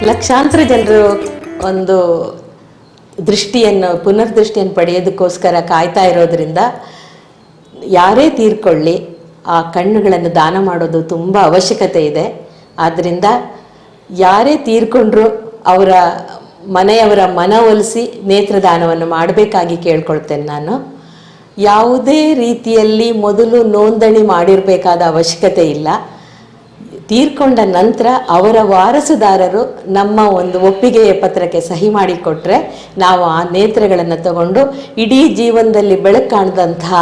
ಲಕ್ಷಾಂತರ ಜನರು ಒಂದು ಪುನರ್ದೃಷ್ಟಿಯನ್ನು ಪಡೆಯೋದಕ್ಕೋಸ್ಕರ ಕಾಯ್ತಾ ಇರೋದ್ರಿಂದ ಯಾರೇ ತೀರ್ಕೊಳ್ಳಿ ಆ ಕಣ್ಣುಗಳನ್ನು ದಾನ ಮಾಡೋದು ತುಂಬ ಅವಶ್ಯಕತೆ ಇದೆ. ಆದ್ದರಿಂದ ಯಾರೇ ತೀರ್ಕೊಂಡ್ರು ಅವರ ಮನೆಯವರ ಮನವೊಲಿಸಿ ನೇತ್ರದಾನವನ್ನು ಮಾಡಬೇಕಾಗಿ ಕೇಳ್ಕೊಳ್ತೇನೆ ನಾನು. ಯಾವುದೇ ರೀತಿಯಲ್ಲಿ ಮೊದಲು ನೋಂದಣಿ ಮಾಡಿರಬೇಕಾದ ಅವಶ್ಯಕತೆ ಇಲ್ಲ. ತೀರ್ಕೊಂಡ ನಂತರ ಅವರ ವಾರಸುದಾರರು ನಮ್ಮ ಒಂದು ಒಪ್ಪಿಗೆಯ ಪತ್ರಕ್ಕೆ ಸಹಿ ಮಾಡಿಕೊಟ್ರೆ ನಾವು ಆ ನೇತ್ರಗಳನ್ನು ತಗೊಂಡು ಇಡೀ ಜೀವನದಲ್ಲಿ ಬೆಳಕು ಕಾಣದಂತಹ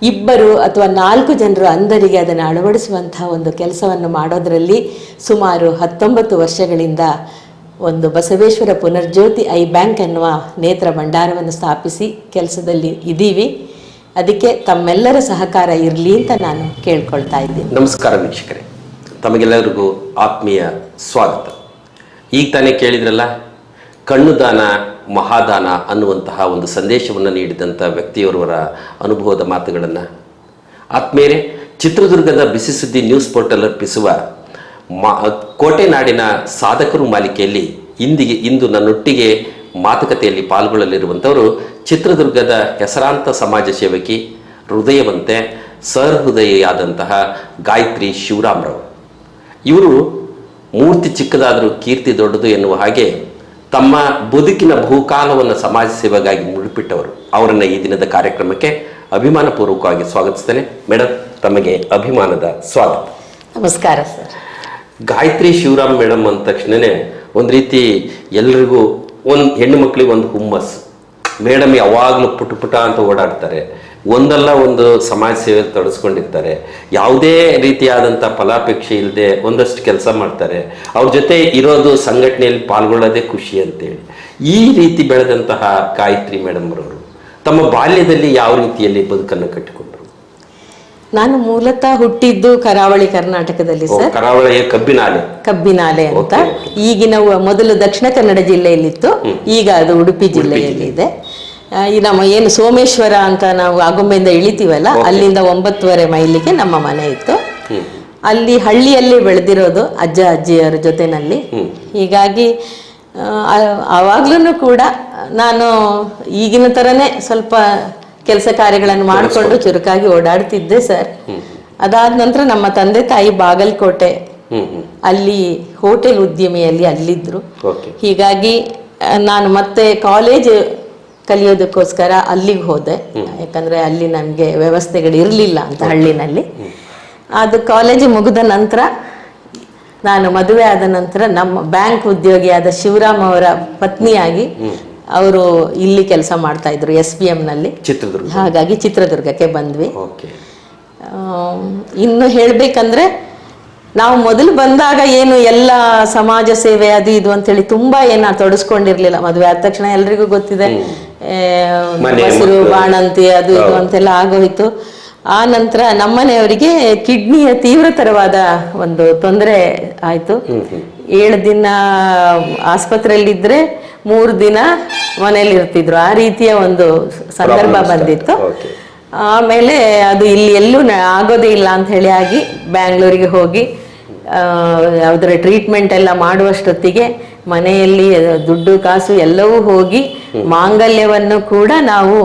2 ಅಥವಾ 4 ಜನರು ಅಂಧರಿಗೆ ಅದನ್ನು ಅಳವಡಿಸುವಂತಹ ಒಂದು ಕೆಲಸವನ್ನು ಮಾಡೋದರಲ್ಲಿ ಸುಮಾರು 19 ವರ್ಷಗಳಿಂದ ಒಂದು ಬಸವೇಶ್ವರ ಪುನರ್ಜ್ಯೋತಿ ಐ ಬ್ಯಾಂಕ್ ಎನ್ನುವ ನೇತ್ರ ಭಂಡಾರವನ್ನು ಸ್ಥಾಪಿಸಿ ಕೆಲಸದಲ್ಲಿ ಇದ್ದೀವಿ. ಅದಕ್ಕೆ ತಮ್ಮೆಲ್ಲರ ಸಹಕಾರ ಇರಲಿ ಅಂತ ನಾನು ಕೇಳ್ಕೊಳ್ತಾ ಇದ್ದೀನಿ. ನಮಸ್ಕಾರ ವೀಕ್ಷಕರೇ, ತಮಗೆಲ್ಲರಿಗೂ ಆತ್ಮೀಯ ಸ್ವಾಗತ. ಈಗ ತಾನೇ ಕೇಳಿದ್ರಲ್ಲ, ಕಣ್ಣು ದಾನ ಮಹಾದಾನ ಅನ್ನುವಂತಹ ಒಂದು ಸಂದೇಶವನ್ನು ನೀಡಿದಂಥ ವ್ಯಕ್ತಿಯವರ ಅನುಭವದ ಮಾತುಗಳನ್ನು ಆತ್ಮೀಯರೇ, ಚಿತ್ರದುರ್ಗದ ಬಿಸಿ ಸುದ್ದಿ ನ್ಯೂಸ್ ಪೋರ್ಟಲ್ ಅರ್ಪಿಸುವ ಕೋಟೆ ನಾಡಿನ ಸಾಧಕರು ಮಾಲಿಕೆಯಲ್ಲಿ ಇಂದು ನನ್ನೊಟ್ಟಿಗೆ ಮಾತುಕತೆಯಲ್ಲಿ ಪಾಲ್ಗೊಳ್ಳಲಿರುವಂಥವರು ಚಿತ್ರದುರ್ಗದ ಹೆಸರಾಂತ ಸಮಾಜ ಸೇವಕಿ, ಹೃದಯವಂತೆ, ಸಹೃದಯಿಯಾದಂತಹ ಗಾಯತ್ರಿ ಶಿವರಾಮ್ರವರು. ಇವರು ಮೂರ್ತಿ ಚಿಕ್ಕದಾದರೂ ಕೀರ್ತಿ ದೊಡ್ಡದು ಎನ್ನುವ ಹಾಗೆ ತಮ್ಮ ಬದುಕಿನ ಬಹುಕಾಲವನ್ನು ಸಮಾಜ ಸೇವೆಗಾಗಿ ಮುಡಿಪಿಟ್ಟವರು. ಅವರನ್ನು ಈ ದಿನದ ಕಾರ್ಯಕ್ರಮಕ್ಕೆ ಅಭಿಮಾನಪೂರ್ವಕವಾಗಿ ಸ್ವಾಗತಿಸ್ತೇನೆ. ಮೇಡಮ್, ತಮಗೆ ಅಭಿಮಾನದ ಸ್ವಾಗತ. ನಮಸ್ಕಾರ ಸರ್. ಗಾಯತ್ರಿ ಶಿವರಾಮ್ ಮೇಡಮ್ ಅಂದ ತಕ್ಷಣವೇ ಒಂದು ರೀತಿ ಎಲ್ರಿಗೂ ಹೆಣ್ಣು ಮಕ್ಕಳಿಗೆ ಒಂದು ಹುಮ್ಮಸ್ಸು. ಮೇಡಮ್ ಯಾವಾಗಲೂ ಪುಟ ಅಂತ ಓಡಾಡ್ತಾರೆ, ಒಂದಲ್ಲ ಒಂದು ಸಮಾಜ ಸೇವೆಯಲ್ಲಿ ತೊಡಸ್ಕೊಂಡಿರ್ತಾರೆ, ಯಾವುದೇ ರೀತಿಯಾದಂಥ ಫಲಾಪೇಕ್ಷೆ ಇಲ್ಲದೆ ಒಂದಷ್ಟು ಕೆಲಸ ಮಾಡ್ತಾರೆ. ಅವ್ರ ಜೊತೆ ಇರೋದು ಸಂಘಟನೆಯಲ್ಲಿ ಪಾಲ್ಗೊಳ್ಳೋದೇ ಖುಷಿ ಅಂತೇಳಿ ಈ ರೀತಿ ಬೆಳೆದಂತಹ ಗಾಯತ್ರಿ ಮೇಡಮ್ ಅವರು ತಮ್ಮ ಬಾಲ್ಯದಲ್ಲಿ ಯಾವ ರೀತಿಯಲ್ಲಿ ಬದುಕನ್ನು ಕಟ್ಟಿಕೊಂಡ್ರು? ನಾನು ಮೂಲತಃ ಹುಟ್ಟಿದ್ದು ಕರಾವಳಿ ಕರ್ನಾಟಕದಲ್ಲಿ ಸರ್. ಕರಾವಳಿಯ ಕಬ್ಬಿನಾಲೆ ಅಂತ. ಈಗಿನ ಮೊದಲು ದಕ್ಷಿಣ ಕನ್ನಡ ಜಿಲ್ಲೆಯಲ್ಲಿತ್ತು, ಈಗ ಅದು ಉಡುಪಿ ಜಿಲ್ಲೆಯಲ್ಲಿ ಇದೆ. ಈ ನಮ್ಮ ಏನು ಸೋಮೇಶ್ವರ ಅಂತ ನಾವು ಆಗುಂಬೆಯಿಂದ ಇಳಿತೀವಲ್ಲ, ಅಲ್ಲಿಂದ 9.5 ಮೈಲಿಗೆ ನಮ್ಮ ಮನೆ ಇತ್ತು. ಅಲ್ಲಿ ಹಳ್ಳಿಯಲ್ಲಿ ಬೆಳೆದಿರೋದು ಅಜ್ಜ ಅಜ್ಜಿಯರ ಜೊತೆನಲ್ಲಿ. ಹೀಗಾಗಿ ಆವಾಗ್ಲೂ ಕೂಡ ನಾನು ಈಗಿನ ಥರನೇ ಸ್ವಲ್ಪ ಕೆಲಸ ಕಾರ್ಯಗಳನ್ನು ಮಾಡಿಕೊಂಡು ಚುರುಕಾಗಿ ಓಡಾಡ್ತಿದ್ದೆ ಸರ್. ಅದಾದ ನಂತರ ನಮ್ಮ ತಂದೆ ತಾಯಿ ಬಾಗಲಕೋಟೆ ಅಲ್ಲಿ ಹೋಟೆಲ್ ಉದ್ಯಮಿಯಲ್ಲಿ ಅಲ್ಲಿದ್ರು. ಹೀಗಾಗಿ ನಾನು ಮತ್ತೆ ಕಾಲೇಜ್ ಕಲಿಯೋದಕ್ಕೋಸ್ಕರ ಅಲ್ಲಿಗೆ ಹೋದೆ. ಯಾಕಂದ್ರೆ ಅಲ್ಲಿ ನನಗೆ ವ್ಯವಸ್ಥೆಗಳು ಇರಲಿಲ್ಲ ಅಂತ ಹಳ್ಳಿನಲ್ಲಿ. ಅದು ಕಾಲೇಜ್ ಮುಗಿದ ನಂತರ ನಾನು ಮದುವೆ ಆದ ನಂತರ ನಮ್ಮ ಬ್ಯಾಂಕ್ ಉದ್ಯೋಗಿಯಾದ ಶಿವರಾಮ್ ಅವರ ಪತ್ನಿಯಾಗಿ ಅವರು ಇಲ್ಲಿ ಕೆಲಸ ಮಾಡ್ತಾ ಇದ್ರು SBM ನಲ್ಲಿ. ಹಾಗಾಗಿ ಚಿತ್ರದುರ್ಗಕ್ಕೆ ಬಂದ್ವಿ. ಇನ್ನು ಹೇಳ್ಬೇಕಂದ್ರೆ ನಾವು ಮೊದಲು ಬಂದಾಗ ಏನು ಎಲ್ಲ ಸಮಾಜ ಸೇವೆ ಅದು ಇದು ಅಂತೇಳಿ ತುಂಬಾ ತೊಡಸ್ಕೊಂಡಿರ್ಲಿಲ್ಲ. ಮದುವೆ ಆದ ತಕ್ಷಣ ಎಲ್ರಿಗೂ ಗೊತ್ತಿದೆ, ಮೊಸರು ಬಾಣಂತಿ ಅದು ಇದು ಅಂತೆಲ್ಲ ಆಗೋಯ್ತು. ಆ ನಂತರ ನಮ್ಮನೆಯವರಿಗೆ ಕಿಡ್ನಿಯ ತೀವ್ರತರವಾದ ಒಂದು ತೊಂದರೆ ಆಯ್ತು. 7 ದಿನ ಆಸ್ಪತ್ರೆಯಲ್ಲಿದ್ರೆ 3 ದಿನ ಮನೇಲಿ ಇರ್ತಿದ್ರು. ಆ ರೀತಿಯ ಒಂದು ಸಂದರ್ಭ ಬಂದಿತ್ತು. ಆಮೇಲೆ ಅದು ಇಲ್ಲಿ ಎಲ್ಲೂ ಆಗೋದೇ ಇಲ್ಲ ಅಂತ ಹೇಳಿ ಆಗಿ ಬ್ಯಾಂಗ್ಳೂರಿಗೆ ಹೋಗಿ ಯಾವುದರ ಟ್ರೀಟ್ಮೆಂಟ್ ಎಲ್ಲ ಮಾಡುವಷ್ಟೊತ್ತಿಗೆ ಮನೆಯಲ್ಲಿ ದುಡ್ಡು ಕಾಸು ಎಲ್ಲವೂ ಹೋಗಿ ಮಾಂಗಲ್ಯವನ್ನು ಕೂಡ ನಾವು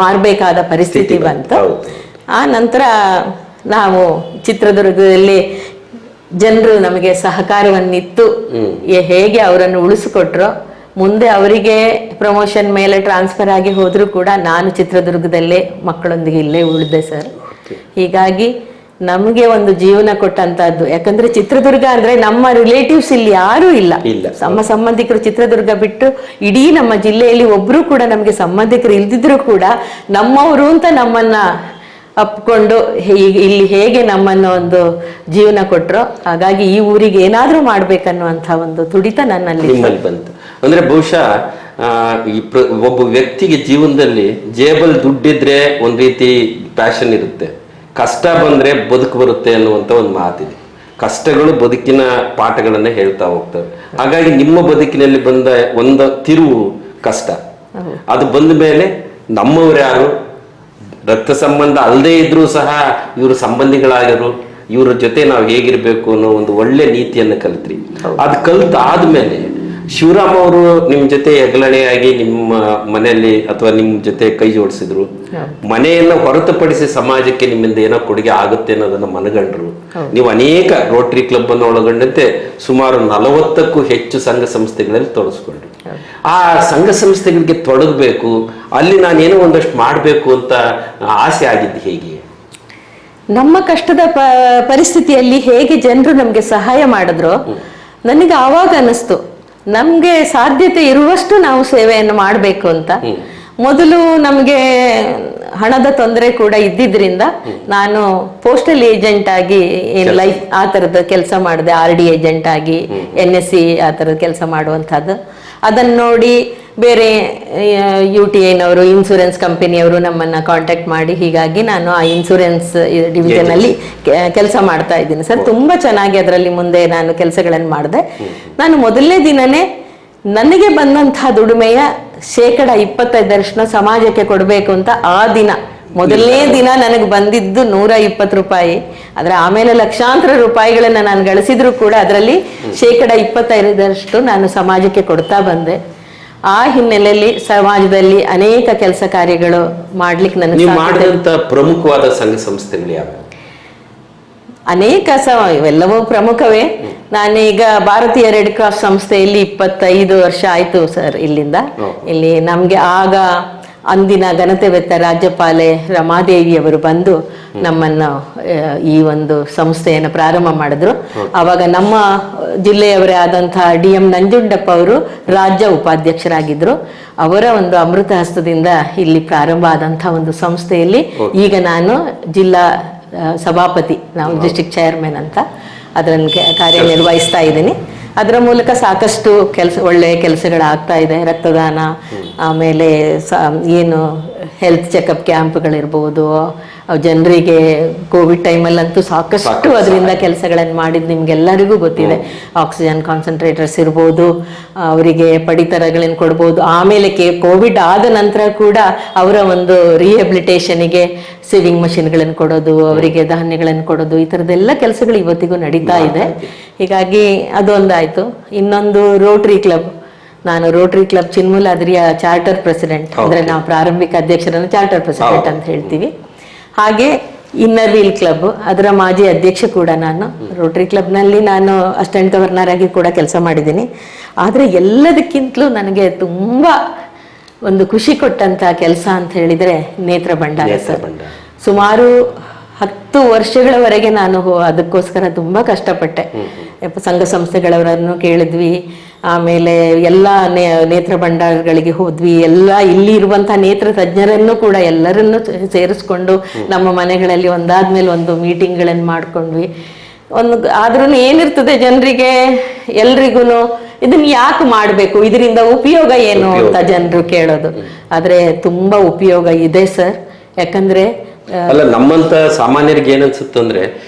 ಮಾರಬೇಕಾದ ಪರಿಸ್ಥಿತಿ ಬಂತು. ಆ ನಂತರ ನಾವು ಚಿತ್ರದುರ್ಗದಲ್ಲಿ ಜನರು ನಮಗೆ ಸಹಕಾರವನ್ನಿತ್ತು ಹೇಗೆ ಅವರನ್ನು ಉಳಿಸಿಕೊಟ್ರೋ, ಮುಂದೆ ಅವರಿಗೆ ಪ್ರಮೋಷನ್ ಮೇಲೆ ಟ್ರಾನ್ಸ್ಫರ್ ಆಗಿ ಹೋದರೂ ಕೂಡ ನಾನು ಚಿತ್ರದುರ್ಗದಲ್ಲೇ ಮಕ್ಕಳೊಂದಿಗೆ ಇಲ್ಲೇ ಉಳಿದೆ ಸರ್. ಹೀಗಾಗಿ ನಮಗೆ ಒಂದು ಜೀವನ ಕೊಟ್ಟಂತದ್ದು. ಯಾಕಂದ್ರೆ ಚಿತ್ರದುರ್ಗ ಅಂದ್ರೆ ನಮ್ಮ ರಿಲೇಟಿವ್ಸ್ ಇಲ್ಲಿ ಯಾರೂ ಇಲ್ಲ. ನಮ್ಮ ಸಂಬಂಧಿಕರು ಚಿತ್ರದುರ್ಗ ಬಿಟ್ಟು ಇಡೀ ನಮ್ಮ ಜಿಲ್ಲೆಯಲ್ಲಿ ಒಬ್ರು ಕೂಡ ನಮಗೆ ಸಂಬಂಧಿಕರು ಇಲ್ದಿದ್ರು ಕೂಡ ನಮ್ಮವರು ಅಂತ ನಮ್ಮನ್ನ ಅಪ್ಕೊಂಡು ಇಲ್ಲಿ ಹೇಗೆ ನಮ್ಮನ್ನು ಒಂದು ಜೀವನ ಕೊಟ್ರೋ, ಹಾಗಾಗಿ ಈ ಊರಿಗೆ ಏನಾದ್ರೂ ಮಾಡ್ಬೇಕನ್ನುವಂತ ಒಂದು ತುಡಿತ ನನ್ನಲ್ಲಿ ಬಂತು. ಅಂದ್ರೆ ಬಹುಶಃ ಒಬ್ಬ ವ್ಯಕ್ತಿಗೆ ಜೀವನದಲ್ಲಿ ಜೇಬಲ್ ದುಡ್ಡಿದ್ರೆ ಒಂದ್ ರೀತಿ ಪ್ಯಾಷನ್ ಇರುತ್ತೆ, ಕಷ್ಟ ಬಂದ್ರೆ ಬದುಕು ಬರುತ್ತೆ ಅನ್ನುವಂತ ಒಂದು ಮಾತಿದೆ. ಕಷ್ಟಗಳು ಬದುಕಿನ ಪಾಠಗಳನ್ನ ಹೇಳ್ತಾ ಹೋಗ್ತವೆ. ಹಾಗಾಗಿ ನಿಮ್ಮ ಬದುಕಿನಲ್ಲಿ ಬಂದ ಒಂದು ತಿರುವು ಕಷ್ಟ, ಅದು ಬಂದ ಮೇಲೆ ನಮ್ಮವ್ರು ಯಾರು, ರಕ್ತ ಸಂಬಂಧ ಅಲ್ಲದೆ ಇದ್ರೂ ಸಹ ಇವರು ಸಂಬಂಧಿಗಳಾಗಿರು, ಇವರ ಜೊತೆ ನಾವು ಹೇಗಿರ್ಬೇಕು ಅನ್ನೋ ಒಂದು ಒಳ್ಳೆ ನೀತಿಯನ್ನು ಕಲಿತ್ರಿ. ಅದು ಕಲಿತಾದ್ಮೇಲೆ ಶಿವರಾಮ್ ಅವರು ನಿಮ್ ಜೊತೆ ಹೆಗಲಣೆಯಾಗಿ ನಿಮ್ಮ ಮನೆಯಲ್ಲಿ ಅಥವಾ ನಿಮ್ ಜೊತೆ ಕೈ ಜೋಡಿಸಿದ್ರು, ಮನೆಯನ್ನ ಹೊರತುಪಡಿಸಿ ಸಮಾಜಕ್ಕೆ ನಿಮ್ಮಿಂದ ಏನೋ ಕೊಡುಗೆ ಆಗುತ್ತೆ ಅನ್ನೋದನ್ನ ಮನಗಂಡ್ರು. ನೀವು ಅನೇಕ ರೋಟರಿ ಕ್ಲಬ್ ಅನ್ನು ಒಳಗೊಂಡಂತೆ ಸುಮಾರು 40ಕ್ಕೂ ಹೆಚ್ಚು ಸಂಘ ಸಂಸ್ಥೆಗಳಲ್ಲಿ ತೊಡಗಿಸ್ಕೊಂಡ್ರು. ಆ ಸಂಘ ಸಂಸ್ಥೆಗಳಿಗೆ ತೊಡಗಬೇಕು, ಅಲ್ಲಿ ನಾನೇನೋ ಒಂದಷ್ಟು ಮಾಡಬೇಕು ಅಂತ ಆಸೆ ಆಗಿದ್ದು ಹೇಗೆ? ನಮ್ಮ ಕಷ್ಟದ ಪರಿಸ್ಥಿತಿಯಲ್ಲಿ ಹೇಗೆ ಜನರು ನಮ್ಗೆ ಸಹಾಯ ಮಾಡಿದ್ರು, ನನಗೆ ಆವಾಗ ಅನ್ನಿಸ್ತು ನಮ್ಗೆ ಸಾಧ್ಯತೆ ಇರುವಷ್ಟು ನಾವು ಸೇವೆಯನ್ನು ಮಾಡಬೇಕು ಅಂತ. ಮೊದಲು ನಮ್ಗೆ ಹಣದ ತೊಂದರೆ ಕೂಡ ಇದ್ದಿದ್ರಿಂದ ನಾನು ಪೋಸ್ಟಲ್ ಏಜೆಂಟ್ ಆಗಿ ಏನ್ ಲೈಫ್ ಆ ತರದ ಕೆಲಸ ಮಾಡಿದೆ, RD ಏಜೆಂಟ್ ಆಗಿ NSC ಆ ತರದ ಕೆಲಸ ಮಾಡುವಂತಹದ್ದು. ಅದನ್ನ ನೋಡಿ ಬೇರೆ UTIನವರು ಇನ್ಸೂರೆನ್ಸ್ ಕಂಪನಿಯವರು ನಮ್ಮನ್ನ ಕಾಂಟ್ಯಾಕ್ಟ್ ಮಾಡಿ, ಹೀಗಾಗಿ ನಾನು ಆ ಇನ್ಸೂರೆನ್ಸ್ ಡಿವಿಷನ್ ಅಲ್ಲಿ ಕೆಲಸ ಮಾಡ್ತಾ ಇದ್ದೀನಿ ಸರ್. ತುಂಬಾ ಚೆನ್ನಾಗಿ ಅದರಲ್ಲಿ ಮುಂದೆ ನಾನು ಕೆಲಸಗಳನ್ನು ಮಾಡಿದೆ. ನಾನು ಮೊದಲನೇ ದಿನನೇ ನನಗೆ ಬಂದಂತಹ ದುಡಿಮೆಯ 25% ಸಮಾಜಕ್ಕೆ ಕೊಡಬೇಕು ಅಂತ ಆ ದಿನ ಮೊದಲನೇ ದಿನ ನನಗೆ ಬಂದಿದ್ದು 120 ರೂಪಾಯಿ. ಆದ್ರೆ ಆಮೇಲೆ ಲಕ್ಷಾಂತರ ರೂಪಾಯಿಗಳನ್ನ ನಾನು ಗಳಿಸಿದ್ರು ಕೂಡ ಅದರಲ್ಲಿ 25% ನಾನು ಸಮಾಜಕ್ಕೆ ಕೊಡ್ತಾ ಬಂದೆ. ಆ ಹಿನ್ನೆಲೆಯಲ್ಲಿ ಸಮಾಜದಲ್ಲಿ ಅನೇಕ ಕೆಲಸ ಕಾರ್ಯಗಳು ಮಾಡ್ಲಿಕ್ಕೆ ನನಗೆ ಮಾಡಿದಂತ ಪ್ರಮುಖವಾದ ಸಂಘ ಸಂಸ್ಥೆಗಳು ಯಾವ್ಯಾವ? ಅನೇಕ ಇವೆಲ್ಲವೂ ಪ್ರಮುಖವೇ. ನಾನೀಗ ಭಾರತೀಯ ರೆಡ್ ಕ್ರಾಸ್ ಸಂಸ್ಥೆಯಲ್ಲಿ 25 ವರ್ಷ ಆಯ್ತು ಸರ್ ಇಲ್ಲಿಂದ. ಇಲ್ಲಿ ನಮ್ಗೆ ಆಗ ಅಂದಿನ ಘನತೆವೆತ್ತ ರಾಜ್ಯಪಾಲೆ ರಮಾದೇವಿಯವರು ಬಂದು ನಮ್ಮನ್ನು ಈ ಒಂದು ಸಂಸ್ಥೆಯನ್ನು ಪ್ರಾರಂಭ ಮಾಡಿದ್ರು. ಆವಾಗ ನಮ್ಮ ಜಿಲ್ಲೆಯವರೇ ಆದಂತಹ DM ನಂಜುಂಡಪ್ಪ ಅವರು ರಾಜ್ಯ ಉಪಾಧ್ಯಕ್ಷರಾಗಿದ್ರು. ಅವರ ಒಂದು ಅಮೃತ ಹಸ್ತದಿಂದ ಇಲ್ಲಿ ಪ್ರಾರಂಭ ಆದಂತಹ ಒಂದು ಸಂಸ್ಥೆಯಲ್ಲಿ ಈಗ ನಾನು ಜಿಲ್ಲಾ ಸಭಾಪತಿ, ನಾವು ಡಿಸ್ಟ್ರಿಕ್ಟ್ ಚೇರ್ಮನ್ ಅಂತ ಅದನ್ನು ಕಾರ್ಯನಿರ್ವಹಿಸ್ತಾ ಇದ್ದೀನಿ. ಅದರ ಮೂಲಕ ಸಾಕಷ್ಟು ಒಳ್ಳೆಯ ಕೆಲಸಗಳಾಗ್ತಾ ಇದೆ. ರಕ್ತದಾನ, ಆಮೇಲೆ ಏನು ಹೆಲ್ತ್ ಚೆಕಪ್ ಕ್ಯಾಂಪ್ಗಳಿರ್ಬೋದು, ಜನರಿಗೆ ಕೋವಿಡ್ ಟೈಮಲ್ಲಂತೂ ಸಾಕಷ್ಟು ಅದರಿಂದ ಕೆಲಸಗಳನ್ನು ಮಾಡಿದ್ದು ನಿಮ್ಗೆಲ್ಲರಿಗೂ ಗೊತ್ತಿದೆ. ಆಕ್ಸಿಜನ್ ಕಾನ್ಸಂಟ್ರೇಟರ್ಸ್ ಇರ್ಬೋದು, ಅವರಿಗೆ ಪಡಿತರಗಳನ್ನು ಕೊಡ್ಬೋದು. ಆಮೇಲೆ ಕೋವಿಡ್ ಆದ ನಂತರ ಕೂಡ ಅವರ ಒಂದು ರಿಹ್ಯಾಬಿಲಿಟೇಷನ್ಗೆ ಸೇವಿಂಗ್ ಮಷಿನ್ಗಳನ್ನು ಕೊಡೋದು, ಅವರಿಗೆ ಧಾನ್ಯಗಳನ್ನು ಕೊಡೋದು, ಈ ಥರದ್ದೆಲ್ಲ ಕೆಲಸಗಳು ಇವತ್ತಿಗೂ ನಡೀತಾ ಇದೆ. ಹೀಗಾಗಿ ಅದೊಂದಾಯ್ತು. ಇನ್ನೊಂದು ರೋಟರಿ ಕ್ಲಬ್, ನಾನು ರೋಟರಿ ಕ್ಲಬ್ ಚಿನ್ಮೂಲಾದ್ರಿಯ ಚಾರ್ಟರ್ ಪ್ರೆಸಿಡೆಂಟ್, ಅಂದ್ರೆ ನಾವು ಪ್ರಾರಂಭಿಕ ಅಧ್ಯಕ್ಷರನ್ನು ಚಾರ್ಟರ್ ಪ್ರೆಸಿಡೆಂಟ್ ಅಂತ ಹೇಳ್ತೀವಿ. ಹಾಗೆ ಇನ್ನರ್ ವೀಲ್ ಕ್ಲಬ್, ಅದರ ಮಾಜಿ ಅಧ್ಯಕ್ಷ ಕೂಡ ನಾನು. ರೋಟರಿ ಕ್ಲಬ್ನಲ್ಲಿ ನಾನು ಅಸಿಸ್ಟೆಂಟ್ ಗವರ್ನರ್ ಆಗಿ ಕೂಡ ಕೆಲಸ ಮಾಡಿದ್ದೀನಿ. ಆದರೆ ಎಲ್ಲದಕ್ಕಿಂತಲೂ ನನಗೆ ತುಂಬಾ ಒಂದು ಖುಷಿ ಕೊಟ್ಟಂತ ಕೆಲಸ ಅಂತ ಹೇಳಿದ್ರೆ ನೇತ್ರ ಭಂಡಾರ ಸರ್. ಸುಮಾರು 10 ವರ್ಷಗಳವರೆಗೆ ನಾನು ಅದಕ್ಕೋಸ್ಕರ ತುಂಬಾ ಕಷ್ಟಪಟ್ಟೆ. ಸಂಘ ಸಂಸ್ಥೆಗಳವರನ್ನು ಕೇಳಿದ್ವಿ, ಆಮೇಲೆ ಎಲ್ಲ ನೇತ್ರ ಭಂಡಾರಗಳಿಗೆ ಹೋದ್ವಿ. ಎಲ್ಲ ಇಲ್ಲಿ ಇರುವಂತಹ ನೇತ್ರ ತಜ್ಞರನ್ನು ಕೂಡ ಎಲ್ಲರನ್ನು ಸೇರಿಸ್ಕೊಂಡು ನಮ್ಮ ಮನೆಗಳಲ್ಲಿ ಒಂದಾದ್ಮೇಲೆ ಒಂದು ಮೀಟಿಂಗ್ಗಳನ್ನು ಮಾಡ್ಕೊಂಡ್ವಿ. ಆದ್ರೂ ಏನಿರ್ತದೆ ಜನರಿಗೆ ಎಲ್ರಿಗೂ ಇದನ್ನ ಯಾಕೆ ಮಾಡ್ಬೇಕು, ಇದರಿಂದ ಉಪಯೋಗ ಏನು ಅಂತ ಜನರು ಕೇಳೋದು. ಆದ್ರೆ ತುಂಬಾ ಉಪಯೋಗ ಇದೆ ಸರ್. ಯಾಕಂದ್ರೆ ಅಲ್ಲ, ನಮ್ಮಂತ ಸಾಮಾನ್ಯರಿಗೆ ಏನನ್ಸುತ್ತಂದ್ರೆ,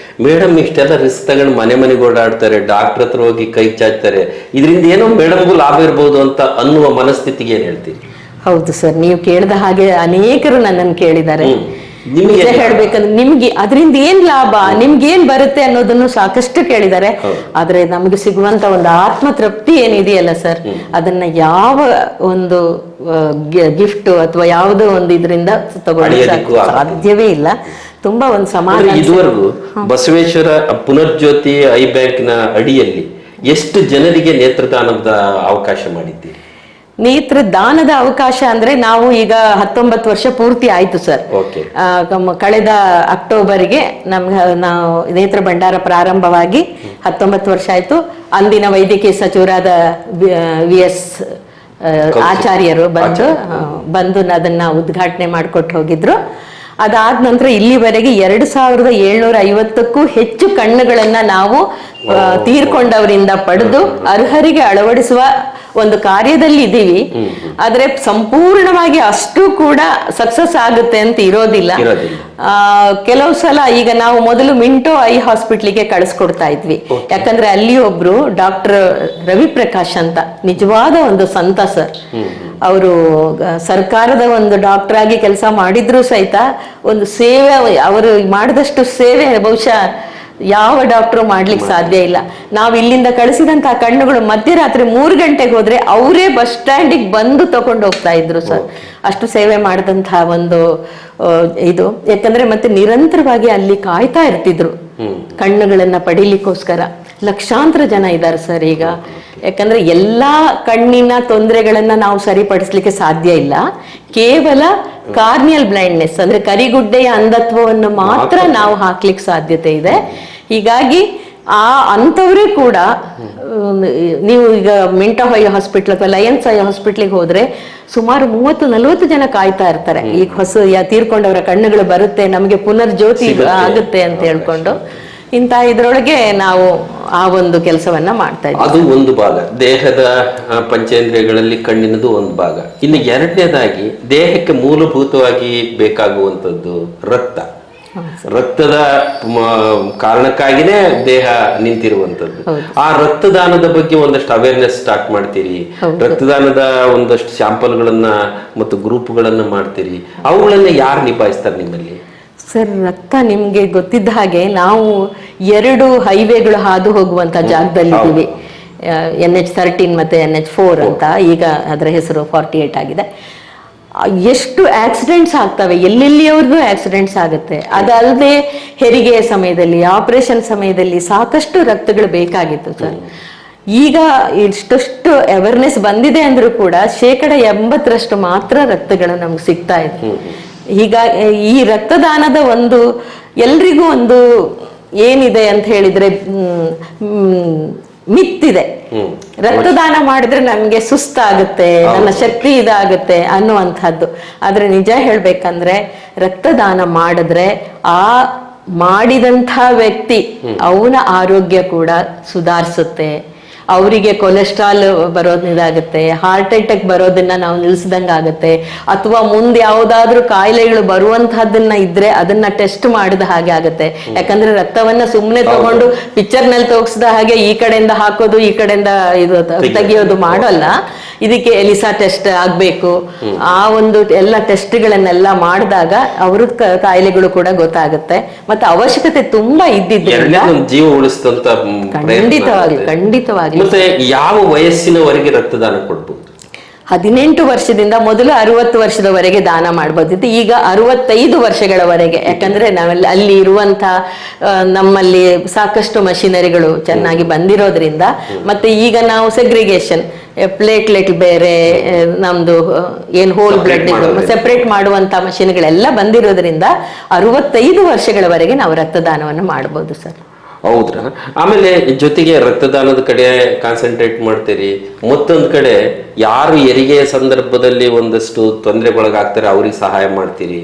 ಮೇಡಮ್ ಇಷ್ಟೆಲ್ಲ ರಿಸ್ಕ್ ತಗೊಂಡು ಮನೆಗೆ ಓಡಾಡ್ತಾರೆ, ಡಾಕ್ಟರ್ ಹತ್ರ ಹೋಗಿ ಕೈ ಚಾಚ್ತಾರೆ, ಇದರಿಂದ ಏನೋ ಮೇಡಮ್ಗೂ ಲಾಭ ಇರ್ಬೋದು ಅಂತ ಅನ್ನುವ ಮನಸ್ಥಿತಿಗೆ ಏನ್ ಹೇಳ್ತೀವಿ? ಹೌದು ಸರ್, ನೀವು ಕೇಳಿದ ಹಾಗೆ ಅನೇಕರು ನನ್ನನ್ನು ಕೇಳಿದ್ದಾರೆ. ನಿಮಗೆ ಹೇಳ್ಬೇಕಂದ್ರೆ ನಿಮ್ಗೆ ಅದರಿಂದ ಏನ್ ಲಾಭ, ನಿಮ್ಗೆ ಏನ್ ಬರುತ್ತೆ ಅನ್ನೋದನ್ನು ಸಾಕಷ್ಟು ಕೇಳಿದ್ದಾರೆ. ಆದ್ರೆ ನಮ್ಗೆ ಸಿಗುವಂತ ಒಂದು ಆತ್ಮ ತೃಪ್ತಿ ಏನಿದೆಯಲ್ಲ ಸರ್, ಅದನ್ನ ಯಾವ ಒಂದು ಗಿಫ್ಟ್ ಅಥವಾ ಯಾವುದೋ ಒಂದು ಇದರಿಂದ ತಗೊಳ್ಳೋಕೆ ಸಾಧ್ಯವೇ ಇಲ್ಲ. ತುಂಬಾ ಒಂದು ಸಮಾಧಾನ. ಇದುವರೆಗೂ ಬಸವೇಶ್ವರ ಪುನರ್ಜ್ಯೋತಿ ಐ ಬ್ಯಾಂಕ್ ನ ಅಡಿಯಲ್ಲಿ ಎಷ್ಟು ಜನರಿಗೆ ನೇತ್ರದಾನದ ಅವಕಾಶ ಮಾಡಿದ್ದೀರಿ? ನೇತ್ರದಾನದ ಅವಕಾಶ ಅಂದ್ರೆ ನಾವು ಈಗ 19 ವರ್ಷ ಪೂರ್ತಿ ಆಯ್ತು ಸರ್. ಕಳೆದ ಅಕ್ಟೋಬರ್ಗೆ ನಾವು ನೇತ್ರ ಭಂಡಾರ ಪ್ರಾರಂಭವಾಗಿ 19 ವರ್ಷ ಆಯ್ತು. ಅಂದಿನ ವೈದ್ಯಕೀಯ ಸಚಿವರಾದ VS ಆಚಾರ್ಯರು ಬಂದು ಅದನ್ನ ಉದ್ಘಾಟನೆ ಮಾಡಿಕೊಟ್ಟು ಹೋಗಿದ್ರು. ಅದಾದ ನಂತರ ಇಲ್ಲಿವರೆಗೆ 2750ಕ್ಕೂ ಹೆಚ್ಚು ಕಣ್ಣುಗಳನ್ನ ನಾವು ತೀರ್ಕೊಂಡವರಿಂದ ಪಡೆದು ಅರ್ಹರಿಗೆ ಅಳವಡಿಸುವ ಒಂದು ಕಾರ್ಯದಲ್ಲಿ ಇದ್ದೀವಿ. ಆದ್ರೆ ಸಂಪೂರ್ಣವಾಗಿ ಅಷ್ಟು ಕೂಡ ಸಕ್ಸಸ್ ಆಗುತ್ತೆ ಅಂತ ಇರೋದಿಲ್ಲ. ಕೆಲವು ಸಲ ಈಗ ನಾವು ಮೊದಲು ಮಿಂಟೋ ಐ ಹಾಸ್ಪಿಟ್ಲಿಗೆ ಕಳಿಸ್ಕೊಡ್ತಾ ಇದ್ವಿ. ಯಾಕಂದ್ರೆ ಅಲ್ಲಿ ಒಬ್ರು ಡಾಕ್ಟರ್ ರವಿ ಪ್ರಕಾಶ್ ಅಂತ ನಿಜವಾದ ಒಂದು ಸಂತ ಸರ್. ಅವರು ಸರ್ಕಾರದ ಒಂದು ಡಾಕ್ಟರ್ ಆಗಿ ಕೆಲಸ ಮಾಡಿದ್ರು ಸಹಿತ ಒಂದು ಸೇವೆ, ಅವರು ಮಾಡಿದಷ್ಟು ಸೇವೆ ಬಹುಶಃ ಯಾವ ಡಾಕ್ಟ್ರು ಮಾಡ್ಲಿಕ್ಕೆ ಸಾಧ್ಯ ಇಲ್ಲ. ನಾವು ಇಲ್ಲಿಂದ ಕಳಿಸಿದಂತಹ ಕಣ್ಣುಗಳು ಮಧ್ಯರಾತ್ರಿ 3 ಗಂಟೆಗೆ ಹೋದ್ರೆ ಅವರೇ ಬಸ್ ಸ್ಟ್ಯಾಂಡಿಗೆ ಬಂದು ತಗೊಂಡು ಹೋಗ್ತಾ ಇದ್ರು ಸರ್. ಅಷ್ಟು ಸೇವೆ ಮಾಡಿದಂತಹ ಒಂದು ಇದು. ಯಾಕಂದ್ರೆ ಮತ್ತೆ ನಿರಂತರವಾಗಿ ಅಲ್ಲಿ ಕಾಯ್ತಾ ಇರ್ತಿದ್ರು ಕಣ್ಣುಗಳನ್ನ ಪಡಿಲಿಕ್ಕೋಸ್ಕರ. ಲಕ್ಷಾಂತರ ಜನ ಇದ್ದಾರೆ ಸರ್ ಈಗ. ಯಾಕಂದ್ರೆ ಎಲ್ಲಾ ಕಣ್ಣಿನ ತೊಂದರೆಗಳನ್ನ ನಾವು ಸರಿಪಡಿಸ್ಲಿಕ್ಕೆ ಸಾಧ್ಯ ಇಲ್ಲ. ಕೇವಲ ಕಾರ್ನಿಯಲ್ ಬ್ಲೈಂಡ್ನೆಸ್ ಅಂದ್ರೆ ಕರಿಗುಡ್ಡೆಯ ಅಂಧತ್ವವನ್ನು ಮಾತ್ರ ನಾವು ಹಾಕ್ಲಿಕ್ಕೆ ಸಾಧ್ಯತೆ ಇದೆ. ಹೀಗಾಗಿ ಅಂಥವ್ರೇ ಕೂಡ ನೀವು ಈಗ ಮಿಂಟಾ ಹೊಯ್ಯ ಹಾಸ್ಪಿಟ್ಲ್ ಅಥವಾ ಲಯನ್ಸ್ ಹೊಯ್ಯ ಹಾಸ್ಪಿಟ್ಲಿಗೆ ಹೋದ್ರೆ ಸುಮಾರು 30-40 ಜನ ಕಾಯ್ತಾ ಇರ್ತಾರೆ. ಈಗ ತೀರ್ಕೊಂಡವರ ಕಣ್ಣುಗಳು ಬರುತ್ತೆ, ನಮಗೆ ಪುನರ್ಜ್ಯೋತಿ ಆಗುತ್ತೆ ಅಂತ ಹೇಳ್ಕೊಂಡು. ಇಂಥ ಇದ್ರೊಳಗೆ ನಾವು ಆ ಒಂದು ಕೆಲಸವನ್ನ ಮಾಡ್ತಾ ಇದ್ದೀವಿ. ಅದು ಒಂದು ಭಾಗ, ದೇಹದ ಪಂಚೇಂದ್ರಿಯಗಳಲ್ಲಿ ಕಣ್ಣಿನದು ಒಂದು ಭಾಗ. ಇನ್ನು ಎರಡನೇದಾಗಿ ದೇಹಕ್ಕೆ ಮೂಲಭೂತವಾಗಿ ಬೇಕಾಗುವಂಥದ್ದು ರಕ್ತ. ರಕ್ತದ ಕಾರಣಕ್ಕಾಗಿನೇ ದೇಹ ನಿಂತಿರುವಂತದ್ದು. ಆ ರಕ್ತದಾನದ ಬಗ್ಗೆ ಒಂದಷ್ಟು ಅವೇರ್ನೆಸ್ ಸ್ಟಾರ್ಟ್ ಮಾಡ್ತೀರಿ, ರಕ್ತದಾನದ ಒಂದಷ್ಟು ಸ್ಯಾಂಪಲ್ಗಳನ್ನ ಮತ್ತು ಗ್ರೂಪ್ಗಳನ್ನ ಮಾಡ್ತೀರಿ. ಅವುಗಳನ್ನ ಯಾರು ನಿಭಾಯಿಸ್ತಾರೆ ನಿಮ್ಮಲ್ಲಿ? ಸರ್, ರಕ್ತ ನಿಮ್ಗೆ ಗೊತ್ತಿದ್ದ ಹಾಗೆ ನಾವು 2 ಹೈವೇಗಳು ಹಾದು ಹೋಗುವಂತ ಜಾಗದಲ್ಲಿದ್ದೀವಿ. NH13 ಮತ್ತೆ NH4 ಅಂತ. ಈಗ ಅದರ ಹೆಸರು 48 ಆಗಿದೆ. ಎಷ್ಟು ಆಕ್ಸಿಡೆಂಟ್ಸ್ ಆಗ್ತವೆ, ಎಲ್ಲೆಲ್ಲಿಯವರೆಗೂ ಆಕ್ಸಿಡೆಂಟ್ಸ್ ಆಗುತ್ತೆ. ಅದಲ್ಲದೆ ಹೆರಿಗೆಯ ಸಮಯದಲ್ಲಿ, ಆಪರೇಷನ್ ಸಮಯದಲ್ಲಿ ಸಾಕಷ್ಟು ರಕ್ತಗಳು ಬೇಕಾಗಿತ್ತು ಸರ್. ಈಗ ಇಷ್ಟಷ್ಟು ಅವೇರ್ನೆಸ್ ಬಂದಿದೆ ಅಂದ್ರೂ ಕೂಡ 80% ಮಾತ್ರ ರಕ್ತಗಳು ನಮ್ಗೆ ಸಿಗ್ತಾ ಇದೆ. ಈಗ ಈ ರಕ್ತದಾನದ ಒಂದು ಎಲ್ರಿಗೂ ಒಂದು ಏನಿದೆ ಅಂತ ಹೇಳಿದ್ರೆ ಮಿತ್ತಿದೆ. ರಕ್ತದಾನ ಮಾಡಿದ್ರೆ ನಮ್ಗೆ ಸುಸ್ತಾಗುತ್ತೆ, ನನ್ನ ಶಕ್ತಿ ಇದಾಗುತ್ತೆ ಅನ್ನುವಂಥದ್ದು. ಆದ್ರೆ ನಿಜ ಹೇಳ್ಬೇಕಂದ್ರೆ ರಕ್ತದಾನ ಮಾಡಿದ್ರೆ ಆ ಮಾಡಿದಂಥ ವ್ಯಕ್ತಿ ಅವನ ಆರೋಗ್ಯ ಕೂಡ ಸುಧಾರಿಸುತ್ತೆ. ಅವರಿಗೆ ಕೊಲೆಸ್ಟ್ರಾಲ್ ಬರೋದಿದಾಗುತ್ತೆ, ಹಾರ್ಟ್ ಅಟ್ಯಾಕ್ ಬರೋದನ್ನ ನಾವು ನಿಲ್ಸಿದಂಗಾಗತ್ತೆ. ಅಥವಾ ಮುಂದೆ ಯಾವುದಾದ್ರೂ ಕಾಯಿಲೆಗಳು ಬರುವಂತಹದ್ದನ್ನ ಇದ್ರೆ ಅದನ್ನ ಟೆಸ್ಟ್ ಮಾಡಿದ ಹಾಗೆ ಆಗತ್ತೆ. ಯಾಕಂದ್ರೆ ರಕ್ತವನ್ನ ಸುಮ್ಮನೆ ತಗೊಂಡು ಪಿಕ್ಚರ್ ನಲ್ಲಿ ತೋರಿಸಿದ ಹಾಗೆ ಈ ಕಡೆಯಿಂದ ಹಾಕೋದು ಈ ಕಡೆಯಿಂದ ಇದು ತೆಗಿಯೋದು ಮಾಡೋಲ್ಲ. ಇದಕ್ಕೆ ಎಲಿಸಾ ಟೆಸ್ಟ್ ಆಗ್ಬೇಕು. ಆ ಒಂದು ಎಲ್ಲ ಟೆಸ್ಟ್ಗಳನ್ನೆಲ್ಲ ಮಾಡಿದಾಗ ಅವ್ರ ಕಾಯಿಲೆಗಳು ಕೂಡ ಗೊತ್ತಾಗುತ್ತೆ. ಮತ್ತೆ ಅವಶ್ಯಕತೆ ತುಂಬಾ ಇದ್ದಿದ್ರಿಂದ ಜೀವ ಉಳಿಸಿದಂತ ಖಂಡಿತವಾಗಿ. ಮತ್ತೆ ಯಾವ ವಯಸ್ಸಿನವರೆಗೆ ರಕ್ತದಾನ ಕೊಡ್ಬೋದು? 18 ವರ್ಷದಿಂದ ಮೊದಲು 60 ವರ್ಷದವರೆಗೆ ದಾನ ಮಾಡಬಹುದಿತ್ತು. ಈಗ 65 ವರ್ಷಗಳವರೆಗೆ. ಯಾಕಂದ್ರೆ ನಾವೆಲ್ಲ ಅಲ್ಲಿ ಇರುವಂತ ನಮ್ಮಲ್ಲಿ ಸಾಕಷ್ಟು ಮಷಿನರಿಗಳು ಚೆನ್ನಾಗಿ ಬಂದಿರೋದ್ರಿಂದ, ಮತ್ತೆ ಈಗ ನಾವು ಸೆಗ್ರಿಗೇಷನ್ ಪ್ಲೇಟ್ಲೆಟ್ ಬೇರೆ, ನಮ್ದು ಏನ್ ಹೋಲ್ ಬ್ಲಡ್ ಸೆಪರೇಟ್ ಮಾಡುವಂತ ಮಷಿನ್ಗಳೆಲ್ಲ ಬಂದಿರೋದ್ರಿಂದ 65 ವರ್ಷಗಳವರೆಗೆ ನಾವು ರಕ್ತದಾನವನ್ನು ಮಾಡಬಹುದು ಸರ್. ಹೌದ್ರಾ? ಆಮೇಲೆ ಜೊತೆಗೆ ರಕ್ತದಾನದ ಕಡೆ ಕಾನ್ಸಂಟ್ರೇಟ್ ಮಾಡ್ತೀರಿ, ಮತ್ತೊಂದು ಕಡೆ ಯಾರು ಹೆರಿಗೆಯ ಸಂದರ್ಭದಲ್ಲಿ ಒಂದಷ್ಟು ತೊಂದರೆಗೊಳಗಾಗ್ತಾರೆ ಅವ್ರಿಗೆ ಸಹಾಯ ಮಾಡ್ತೀರಿ.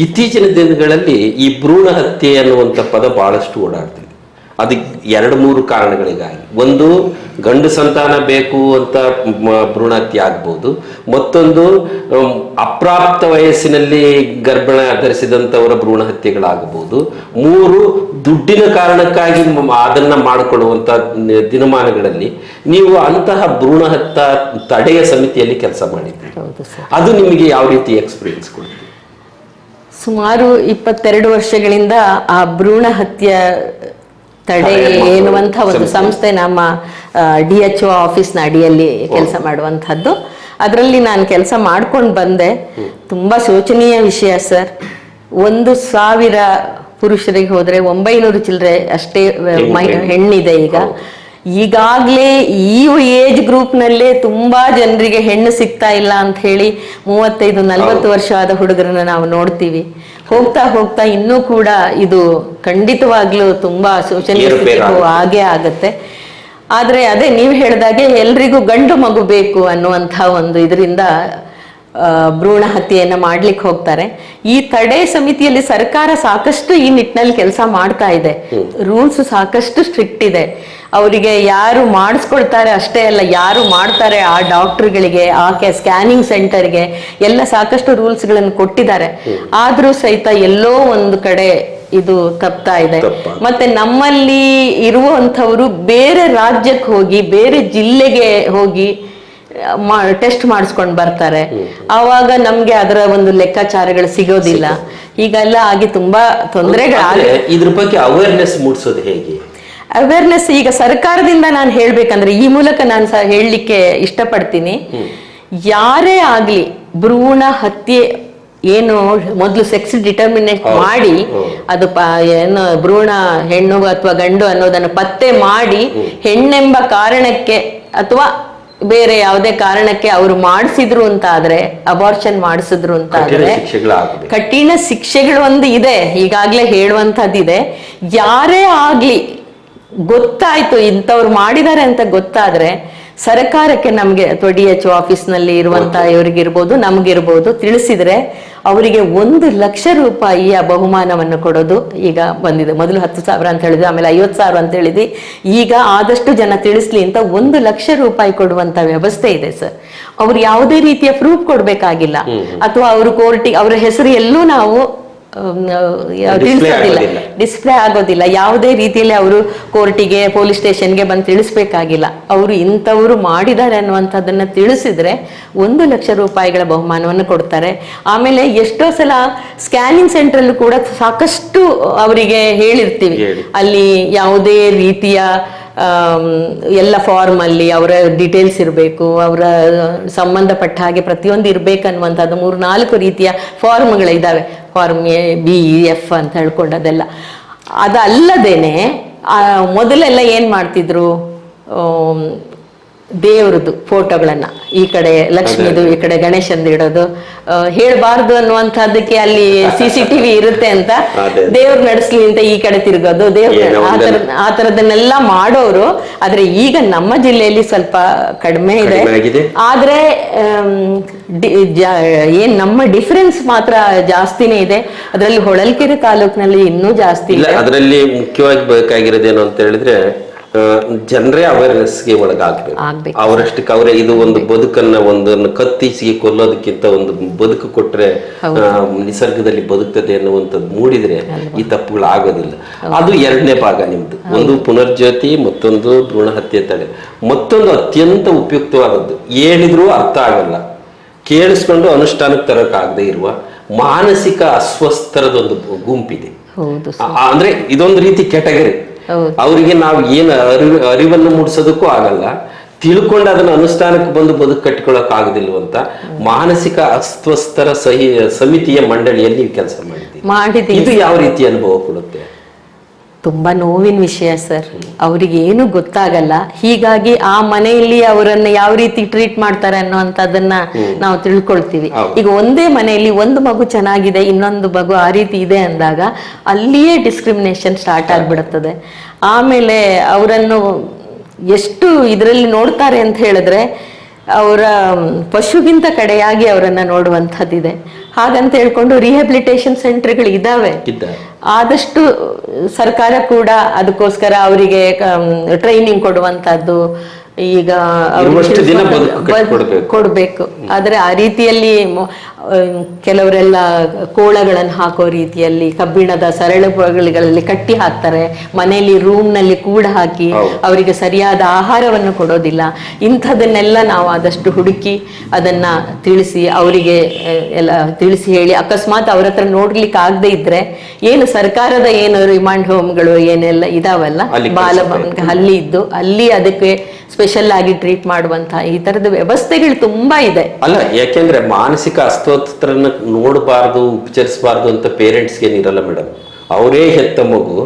ಇತ್ತೀಚಿನ ದಿನಗಳಲ್ಲಿ ಈ ಭ್ರೂಣ ಹತ್ಯೆ ಅನ್ನುವಂಥ ಪದ ಬಹಳಷ್ಟು ಓಡಾಡ್ತಿದೆ. ಅದಕ್ಕೆ 2-3 ಕಾರಣಗಳಿಗಾಗಿ. ಒಂದು, ಗಂಡು ಸಂತಾನ ಬೇಕು ಅಂತ ಭ್ರೂಣ ಹತ್ಯೆ ಆಗ್ಬೋದು. ಮತ್ತೊಂದು, ಅಪ್ರಾಪ್ತ ವಯಸ್ಸಿನಲ್ಲಿ ಗರ್ಭಣ ಧರಿಸಿದಂಥವರ ಭ್ರೂಣ ಹತ್ಯೆಗಳಾಗಬಹುದು. 3, ದುಡ್ಡಿನ ಕಾರಣಕ್ಕಾಗಿ ಅದನ್ನ ಮಾಡಿಕೊಳ್ಳುವಂತ ದಿನಮಾನಗಳಲ್ಲಿ ನೀವು ಅಂತಹ ಭ್ರೂಣ ಹತ್ಯೆ ತಡೆಯ ಸಮಿತಿಯಲ್ಲಿ ಕೆಲಸ ಮಾಡಿದ್ದೀರಿ. ಅದು ನಿಮಗೆ ಯಾವ ರೀತಿ ಎಕ್ಸ್ಪೀರಿಯನ್ಸ್ ಕೊಡುತ್ತೆ? ಸುಮಾರು 22 ವರ್ಷಗಳಿಂದ ಆ ಭ್ರೂಣ ಹತ್ಯೆ ತಡೆ ಎನ್ನುವಂಥ ಒಂದು ಸಂಸ್ಥೆ ನಮ್ಮ DHO ಆಫೀಸ್ನ ಅಡಿಯಲ್ಲಿ ಕೆಲಸ ಮಾಡುವಂಥದ್ದು. ಅದರಲ್ಲಿ ನಾನು ಕೆಲಸ ಮಾಡ್ಕೊಂಡು ಬಂದೆ. ತುಂಬಾ ಶೋಚನೀಯ ವಿಷಯ ಸರ್. 1,000 ಪುರುಷರಿಗೆ ಹೋದ್ರೆ 900 ಚಿಲ್ಲರೆ ಅಷ್ಟೇ ಹೆಣ್ಣಿದೆ. ಈಗಾಗ್ಲೇ ಈ ಏಜ್ ಗ್ರೂಪ್ ನಲ್ಲೇ ತುಂಬಾ ಜನರಿಗೆ ಹೆಣ್ಣು ಸಿಗ್ತಾ ಇಲ್ಲ ಅಂತ ಹೇಳಿ 35-40 ವರ್ಷ ಆದ ಹುಡುಗರನ್ನ ನಾವು ನೋಡ್ತೀವಿ. ಹೋಗ್ತಾ ಹೋಗ್ತಾ ಇನ್ನೂ ಕೂಡ ಇದು ಖಂಡಿತವಾಗ್ಲೂ ತುಂಬಾ ಶೋಚನೀಯ ಹಾಗೆ ಆಗತ್ತೆ. ಆದ್ರೆ ಅದೇ ನೀವು ಹೇಳಿದಾಗೆ ಎಲ್ರಿಗೂ ಗಂಡು ಮಗು ಬೇಕು ಅನ್ನುವಂಥ ಒಂದು ಇದರಿಂದ ಭ್ರೂಣ ಹತ್ಯೆಯನ್ನ ಮಾಡ್ಲಿಕ್ಕೆ ಹೋಗ್ತಾರೆ. ಈ ತಡೆ ಸಮಿತಿಯಲ್ಲಿ ಸರ್ಕಾರ ಸಾಕಷ್ಟು ಈ ನಿಟ್ಟಿನಲ್ಲಿ ಕೆಲಸ ಮಾಡ್ತಾ ಇದೆ. ರೂಲ್ಸ್ ಸಾಕಷ್ಟು ಸ್ಟ್ರಿಕ್ಟ್ ಇದೆ. ಅವರಿಗೆ ಯಾರು ಮಾಡಿಸ್ಕೊಳ್ತಾರೆ ಅಷ್ಟೇ ಅಲ್ಲ, ಯಾರು ಮಾಡ್ತಾರೆ ಆ ಡಾಕ್ಟರ್ಗಳಿಗೆ, ಆ ಸ್ಕ್ಯಾನಿಂಗ್ ಸೆಂಟರ್ಗೆ ಎಲ್ಲ ಸಾಕಷ್ಟು ರೂಲ್ಸ್ಗಳನ್ನು ಕೊಟ್ಟಿದ್ದಾರೆ. ಆದ್ರೂ ಸಹಿತ ಎಲ್ಲೋ ಒಂದು ಕಡೆ ಇದು ತಪ್ತಾ ಇದೆ. ಮತ್ತೆ ನಮ್ಮಲ್ಲಿ ಇರುವಂಥವರು ಬೇರೆ ರಾಜ್ಯಕ್ಕೆ ಹೋಗಿ, ಬೇರೆ ಜಿಲ್ಲೆಗೆ ಹೋಗಿ ಟೆಸ್ಟ್ ಮಾಡಿಸ್ಕೊಂಡು ಬರ್ತಾರೆ. ಆವಾಗ ನಮ್ಗೆ ಅದರ ಒಂದು ಲೆಕ್ಕಾಚಾರಗಳು ಸಿಗೋದಿಲ್ಲ. ಹೀಗೆಲ್ಲ ಆಗಿ ತುಂಬಾ ತೊಂದರೆಗಳಾಗಿ. ಇದ್ರ ಬಗ್ಗೆ ಅವೇರ್ನೆಸ್ ಮೂಡಿಸೋದು ಹೇಗೆ? ಅವೇರ್ನೆಸ್ ಈಗ ಸರ್ಕಾರದಿಂದ ನಾನು ಹೇಳ್ಬೇಕಂದ್ರೆ ಈ ಮೂಲಕ ನಾನು ಹೇಳಲಿಕ್ಕೆ ಇಷ್ಟಪಡ್ತೀನಿ, ಯಾರೇ ಆಗ್ಲಿ ಭ್ರೂಣ ಹತ್ಯೆ ಏನು ಮೊದಲು ಸೆಕ್ಸ್ ಡಿಟರ್ಮಿನೇಟ್ ಮಾಡಿ ಅದು ಏನು ಭ್ರೂಣ ಹೆಣ್ಣು ಅಥವಾ ಗಂಡು ಅನ್ನೋದನ್ನು ಪತ್ತೆ ಮಾಡಿ ಹೆಣ್ಣೆಂಬ ಕಾರಣಕ್ಕೆ ಅಥವಾ ಬೇರೆ ಯಾವುದೇ ಕಾರಣಕ್ಕೆ ಅವರು ಮಾಡಿಸಿದ್ರು ಅಂತ ಆದ್ರೆ, ಅಬಾರ್ಷನ್ ಮಾಡಿಸಿದ್ರು ಅಂತ ಆದ್ರೆ ಕಠಿಣ ಶಿಕ್ಷೆಗಳು ಒಂದು ಇದೆ, ಈಗಾಗ್ಲೇ ಹೇಳುವಂತದ್ದಿದೆ. ಯಾರೇ ಆಗ್ಲಿ ಗೊತ್ತಾಯ್ತು ಇಂಥವ್ರು ಮಾಡಿದ್ದಾರೆ ಅಂತ ಗೊತ್ತಾದ್ರೆ ಸರ್ಕಾರಕ್ಕೆ ನಮ್ಗೆ ಅಥವಾ DHO ಆಫೀಸ್ನಲ್ಲಿ ಇರುವಂತ ಇವರಿಗಿರ್ಬೋದು ನಮ್ಗಿರ್ಬೋದು ತಿಳಿಸಿದ್ರೆ ಅವರಿಗೆ 1 ಲಕ್ಷ ರೂಪಾಯಿಯ ಬಹುಮಾನವನ್ನು ಕೊಡೋದು ಈಗ ಬಂದಿದೆ. ಮೊದಲು 10,000 ಅಂತ ಹೇಳಿದ್ವಿ, ಆಮೇಲೆ 50,000 ಅಂತ ಹೇಳಿದ್ವಿ. ಈಗ ಆದಷ್ಟು ಜನ ತಿಳಿಸ್ಲಿ ಅಂತ 1 ಲಕ್ಷ ರೂಪಾಯಿ ಕೊಡುವಂತ ವ್ಯವಸ್ಥೆ ಇದೆ ಸರ್. ಅವ್ರು ಯಾವುದೇ ರೀತಿಯ ಪ್ರೂಫ್ ಕೊಡ್ಬೇಕಾಗಿಲ್ಲ, ಅಥವಾ ಅವರು ಕೋರ್ಟಿಗೆ ಅವರ ಹೆಸರು ಎಲ್ಲೂ ನಾವು ತಿಳಿಸೋದಿಲ್ಲ, ಡಿಸ್ಪ್ಲೇ ಆಗೋದಿಲ್ಲ. ಯಾವುದೇ ರೀತಿಯಲ್ಲಿ ಅವರು ಕೋರ್ಟಿಗೆ ಪೊಲೀಸ್ ಸ್ಟೇಷನ್ಗೆ ಬಂದು ತಿಳಿಸ್ಬೇಕಾಗಿಲ್ಲ. ಅವರು ಇಂಥವ್ರು ಮಾಡಿದ್ದಾರೆ ಅನ್ನುವಂಥದ್ದನ್ನ ತಿಳಿಸಿದ್ರೆ 1 ಲಕ್ಷ ರೂಪಾಯಿಗಳ ಬಹುಮಾನವನ್ನು ಕೊಡ್ತಾರೆ. ಆಮೇಲೆ ಎಷ್ಟೋ ಸಲ ಸ್ಕ್ಯಾನಿಂಗ್ ಸೆಂಟ್ರಲ್ಲೂ ಕೂಡ ಸಾಕಷ್ಟು ಅವರಿಗೆ ಹೇಳಿರ್ತೀವಿ, ಅಲ್ಲಿ ಯಾವುದೇ ರೀತಿಯ ಎಲ್ಲ ಫಾರ್ಮ್ ಅಲ್ಲಿ ಅವರ ಡೀಟೇಲ್ಸ್ ಇರಬೇಕು, ಅವರ ಸಂಬಂಧಪಟ್ಟ ಹಾಗೆ ಪ್ರತಿಯೊಂದು ಇರ್ಬೇಕನ್ನುವಂಥದ್ದು 3-4 ರೀತಿಯ ಫಾರ್ಮ್ಗಳಿದ್ದಾವೆ. ಫಾರ್ಮ್ A, B, F ಅಂತ ಹೇಳ್ಕೊಂಡು ಅದೆಲ್ಲ. ಅದಲ್ಲದೇನೆ ಮೊದಲೆಲ್ಲ ಏನ್ ಮಾಡ್ತಿದ್ರು, ದೇವ್ರದ್ದು ಫೋಟೋಗಳನ್ನ ಈ ಕಡೆ ಲಕ್ಷ್ಮಿದು ಈ ಕಡೆ ಗಣೇಶಂದು ಇಡೋದು, ಹೇಳ್ಬಾರ್ದು ಅನ್ನುವಂಥದ್ದಕ್ಕೆ ಅಲ್ಲಿ CCTV ಇರುತ್ತೆ ಅಂತ ದೇವ್ರು ನಡೆಸ್ಲಿ ಅಂತ ಈ ಕಡೆ ತಿರುಗೋದು, ದೇವ್ರ ಆ ತರದನ್ನೆಲ್ಲ ಮಾಡೋರು. ಆದ್ರೆ ಈಗ ನಮ್ಮ ಜಿಲ್ಲೆಯಲ್ಲಿ ಸ್ವಲ್ಪ ಕಡಿಮೆ ಇದೆ. ಆದ್ರೆ ಏನ್ ನಮ್ಮ ಡಿಫರೆನ್ಸ್ ಮಾತ್ರ ಜಾಸ್ತಿನೇ ಇದೆ. ಅದರಲ್ಲಿ ಹೊಳಲ್ಕೆರೆ ತಾಲೂಕಿನಲ್ಲಿ ಇನ್ನೂ ಜಾಸ್ತಿ ಇದೆ. ಅದರಲ್ಲಿ ಮುಖ್ಯವಾಗಿ ಬೇಕಾಗಿರೋದೇನು ಅಂತ ಹೇಳಿದ್ರೆ ಜನರೇ ಅವೇರ್ನೆಸ್ಗೆ ಒಳಗಾಗ್ಬೇಕು. ಅವರಷ್ಟಕ್ಕೆ ಅವರೇ ಇದು ಒಂದು ಬದುಕನ್ನ ಒಂದನ್ನು ಕತ್ತಿಸಿ ಕೊಲ್ಲೋದಕ್ಕಿಂತ ಒಂದು ಬದುಕು ಕೊಟ್ರೆ ನಿಸರ್ಗದಲ್ಲಿ ಬದುಕ್ತದೆ ಅನ್ನುವಂಥದ್ದು ಮೂಡಿದ್ರೆ ಈ ತಪ್ಪುಗಳು ಆಗೋದಿಲ್ಲ. ಅದು 2ನೇ ಭಾಗ ನಿಮ್ದು. ಒಂದು ಪುನರ್ಜ್ಯೋತಿ, ಮತ್ತೊಂದು ಭ್ರೂಣ ಹತ್ಯೆ ತಡೆ. ಮತ್ತೊಂದು ಅತ್ಯಂತ ಉಪಯುಕ್ತವಾದದ್ದು, ಹೇಳಿದ್ರೂ ಅರ್ಥ ಆಗಲ್ಲ, ಕೇಳಿಸ್ಕೊಂಡು ಅನುಷ್ಠಾನಕ್ಕೆ ತರಕಾಗದೆ ಇರುವ ಮಾನಸಿಕ ಅಸ್ವಸ್ಥರದೊಂದು ಗುಂಪಿದೆ. ಅಂದ್ರೆ ಇದೊಂದು ರೀತಿ ಕೆಟಗರಿ. ಅವರಿಗೆ ನಾವು ಏನು ಅರಿವನ್ನು ಮೂಡಿಸೋದಕ್ಕೂ ಆಗಲ್ಲ, ತಿಳ್ಕೊಂಡು ಅದನ್ನ ಅನುಷ್ಠಾನಕ್ಕೆ ಬಂದು ಬದುಕು ಕಟ್ಟಿಕೊಳ್ಳೋಕೆ ಆಗುದಿಲ್ವಂತ ಮಾನಸಿಕ ಅಸ್ವಸ್ಥರ ಸಮಿತಿಯ ಮಂಡಳಿಯಲ್ಲಿ ನೀವು ಕೆಲಸ ಮಾಡಿದ್ದೀರಿ. ಇದು ಯಾವ ರೀತಿ ಅನುಭವ ಕೊಡುತ್ತೆ? ತುಂಬಾ ನೋವಿನ ವಿಷಯ ಸರ್. ಅವ್ರಿಗೆ ಏನು ಗೊತ್ತಾಗಲ್ಲ. ಹೀಗಾಗಿ ಆ ಮನೆಯಲ್ಲಿ ಅವರನ್ನ ಯಾವ ರೀತಿ ಟ್ರೀಟ್ ಮಾಡ್ತಾರೆ ಅನ್ನೋಂಥದ್ದನ್ನ ನಾವು ತಿಳ್ಕೊಳ್ತೀವಿ. ಈಗ ಒಂದೇ ಮನೆಯಲ್ಲಿ ಒಂದು ಮಗು ಚೆನ್ನಾಗಿದೆ, ಇನ್ನೊಂದು ಮಗು ಆ ರೀತಿ ಇದೆ ಅಂದಾಗ ಅಲ್ಲಿಯೇ ಡಿಸ್ಕ್ರಿಮಿನೇಷನ್ ಸ್ಟಾರ್ಟ್ ಆಗ್ಬಿಡುತ್ತದೆ. ಆಮೇಲೆ ಅವರನ್ನು ಎಷ್ಟು ಇದರಲ್ಲಿ ನೋಡ್ತಾರೆ ಅಂತ ಹೇಳಿದ್ರೆ ಅವರ ಪಶುಗಿಂತ ಕಡೆಯಾಗಿ ಅವರನ್ನ ನೋಡುವಂಥದ್ದಿದೆ. ಹಾಗಂತ ಹೇಳ್ಕೊಂಡು ರಿಹ್ಯಾಬಿಲಿಟೇಷನ್ ಸೆಂಟರ್ಗಳು ಇದಾವೆ. ಆದಷ್ಟು ಸರ್ಕಾರ ಕೂಡ ಅದಕ್ಕೋಸ್ಕರ ಅವರಿಗೆ ಟ್ರೈನಿಂಗ್ ಕೊಡುವಂತದ್ದು ಈಗ ಕೊಡ್ಬೇಕು. ಆದ್ರೆ ಆ ರೀತಿಯಲ್ಲಿ ಕೆಲವರೆಲ್ಲ ಕೋಳಗಳನ್ನು ಹಾಕೋ ರೀತಿಯಲ್ಲಿ ಕಬ್ಬಿಣದ ಸರಳುಗಳಲ್ಲಿ ಕಟ್ಟಿ ಹಾಕ್ತಾರೆ, ಮನೆಯಲ್ಲಿ ರೂಮ್ ನಲ್ಲಿ ಕೂಡ ಹಾಕಿ ಅವರಿಗೆ ಸರಿಯಾದ ಆಹಾರವನ್ನು ಕೊಡೋದಿಲ್ಲ. ಇಂಥದನ್ನೆಲ್ಲ ನಾವು ಆದಷ್ಟು ಹುಡುಕಿ ಅದನ್ನ ತಿಳಿಸಿ ಅವರಿಗೆ ಎಲ್ಲ ತಿಳಿಸಿ ಹೇಳಿ, ಅಕಸ್ಮಾತ್ ಅವ್ರ ಹತ್ರ ನೋಡ್ಲಿಕ್ಕೆ ಆಗದೆ ಇದ್ರೆ ಏನು ಸರ್ಕಾರದ ಏನು ರಿಮಾಂಡ್ ಹೋಮ್ಗಳು ಏನೆಲ್ಲ ಇದಾವಲ್ಲ, ಅಲ್ಲಿ ಇದ್ದು ಅಲ್ಲಿ ಅದಕ್ಕೆ ಸ್ಪೆಷಲ್ ಆಗಿ ಟ್ರೀಟ್ ಮಾಡುವಂತಹ ಈ ತರದ ವ್ಯವಸ್ಥೆಗಳು ತುಂಬಾ ಇದೆ. ಅಲ್ಲ, ಯಾಕೆಂದ್ರೆ ಮಾನಸಿಕ ಅಸ್ವಸ್ಥರನ್ನ ನೋಡಬಾರ್ದು, ಉಪಚರಿಸಬಾರ್ದು ಅಂತ ಪೇರೆಂಟ್ಸ್ಗೆ ಇರಲ್ಲ ಮೇಡಮ್. ಅವರೇ ಹೆತ್ತ ಮಗು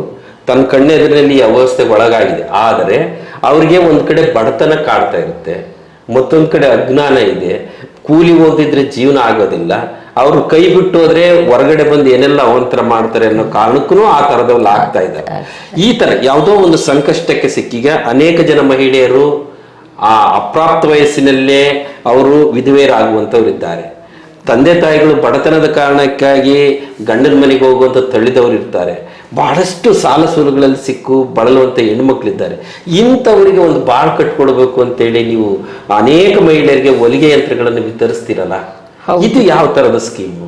ತನ್ನ ಕಣ್ಣೆದುರಿನಲ್ಲಿ ಅವಸ್ಥೆ ಒಳಗಾಗಿದೆ. ಆದರೆ ಅವ್ರಿಗೆ ಒಂದ್ ಕಡೆ ಬಡತನ ಕಾಡ್ತಾ ಇರುತ್ತೆ, ಮತ್ತೊಂದ್ ಕಡೆ ಅಜ್ಞಾನ ಇದೆ, ಕೂಲಿ ಹೋಗಿದ್ರೆ ಜೀವನ ಆಗೋದಿಲ್ಲ, ಅವ್ರು ಕೈ ಬಿಟ್ಟು ಹೋದ್ರೆ ಹೊರಗಡೆ ಬಂದು ಏನೆಲ್ಲ ಅವಂತರ ಮಾಡ್ತಾರೆ ಅನ್ನೋ ಕಾರಣಕ್ಕೂ ಆ ತರದವ್ರು ಆಗ್ತಾ ಇದ್ದಾರೆ. ಈ ತರ ಯಾವುದೋ ಒಂದು ಸಂಕಷ್ಟಕ್ಕೆ ಸಿಕ್ಕೀಗ ಅನೇಕ ಜನ ಮಹಿಳೆಯರು ಆ ಅಪ್ರಾಪ್ತ ವಯಸ್ಸಿನಲ್ಲೇ ಅವರು ವಿಧವೆಯರಾಗುವಂತವ್ರು ಇದ್ದಾರೆ. ತಂದೆ ತಾಯಿಗಳು ಬಡತನದ ಕಾರಣಕ್ಕಾಗಿ ಗಂಡನ ಮನೆಗೆ ಹೋಗುವಂತ ತಳ್ಳಿದವರು ಇರ್ತಾರೆ. ಬಹಳಷ್ಟು ಸಾಲ ಸೂಲಗಳಲ್ಲಿ ಸಿಕ್ಕು ಬಳಲುವಂತ ಹೆಣ್ಮಕ್ಳಿದ್ದಾರೆ. ಇಂಥವರಿಗೆ ಒಂದು ಬಾಳ್ ಕಟ್ಕೊಡ್ಬೇಕು ಅಂತೇಳಿ ನೀವು ಅನೇಕ ಮಹಿಳೆಯರಿಗೆ ಹೊಲಿಗೆ ಯಂತ್ರಗಳನ್ನು ವಿತರಿಸ್ತೀರಲ್ಲ, ಇದು ಯಾವ ತರದ ಸ್ಕೀಮು?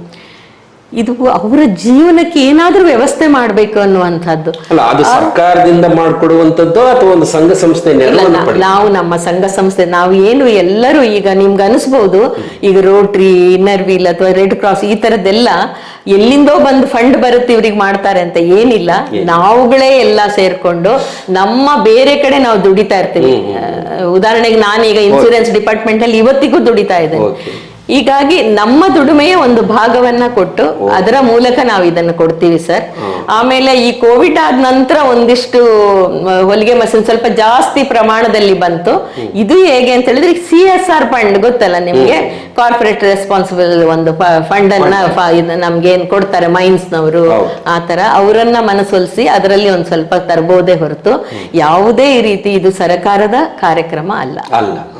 ಇದು ಅವರ ಜೀವನಕ್ಕೆ ಏನಾದ್ರೂ ವ್ಯವಸ್ಥೆ ಮಾಡ್ಬೇಕು ಅನ್ನುವಂಥದ್ದು. ಅಲ್ಲ, ಅದು ಸರ್ಕಾರದಿಂದ ಮಾಡ್ಕೊಡುವಂತದ್ದು ಅಥವಾ ಒಂದು ಸಂಘ ಸಂಸ್ಥೆ ನಾವು ನಮ್ಮ ಸಂಘ ಸಂಸ್ಥೆ ನಾವು ಏನು ಎಲ್ಲರೂ ಈಗ ನಿಮ್ಗೆ ಅನಿಸ್ಬಹುದು, ಈಗ ರೋಟ್ರಿ, ಇನ್ನರ್ ವೀಲ್ ಅಥವಾ ರೆಡ್ ಕ್ರಾಸ್ ಈ ತರದ್ದೆಲ್ಲ ಎಲ್ಲಿಂದೋ ಬಂದು ಫಂಡ್ ಬರುತ್ತೆ ಇವ್ರಿಗೆ ಮಾಡ್ತಾರೆ ಅಂತ ಏನಿಲ್ಲ. ನಾವುಗಳೇ ಎಲ್ಲ ಸೇರ್ಕೊಂಡು ನಮ್ಮ ಬೇರೆ ಕಡೆ ನಾವು ದುಡಿತಾ ಇರ್ತೀವಿ. ಉದಾಹರಣೆಗೆ ನಾನೀಗ ಇನ್ಸೂರೆನ್ಸ್ ಡಿಪಾರ್ಟ್ಮೆಂಟ್ ಅಲ್ಲಿ ಇವತ್ತಿಗೂ ದುಡಿತಾ ಇದ್ದೇನೆ. ಹೀಗಾಗಿ ನಮ್ಮ ದುಡಿಮೆಯ ಒಂದು ಭಾಗವನ್ನ ಕೊಟ್ಟು ಅದರ ಮೂಲಕ ನಾವು ಇದನ್ನು ಕೊಡ್ತೀವಿ ಸರ್. ಆಮೇಲೆ ಈ ಕೋವಿಡ್ ಆದ ನಂತರ ಒಂದಿಷ್ಟು ಹೊಲಿಗೆ ಮಷಿನ್ ಸ್ವಲ್ಪ ಜಾಸ್ತಿ ಪ್ರಮಾಣದಲ್ಲಿ ಬಂತು. ಇದು ಹೇಗೆ ಅಂತ ಹೇಳಿದ್ರೆ CSR ಫಂಡ್ ಗೊತ್ತಲ್ಲ ನಿಮ್ಗೆ, ಕಾರ್ಪೊರೇಟ್ ರೆಸ್ಪಾನ್ಸಿಬಲ್ ಒಂದು ಫಂಡ್ ಅನ್ನ ನಮ್ಗೆ ಏನ್ ಕೊಡ್ತಾರೆ ಮೈನ್ಸ್ ನವರು, ಆ ತರ ಅವರನ್ನ ಮನಸೊಲಿಸಿ ಅದರಲ್ಲಿ ಒಂದ್ ಸ್ವಲ್ಪ ತರಬಹುದೇ ಹೊರತು ಯಾವುದೇ ರೀತಿ ಇದು ಸರ್ಕಾರದ ಕಾರ್ಯಕ್ರಮ ಅಲ್ಲ.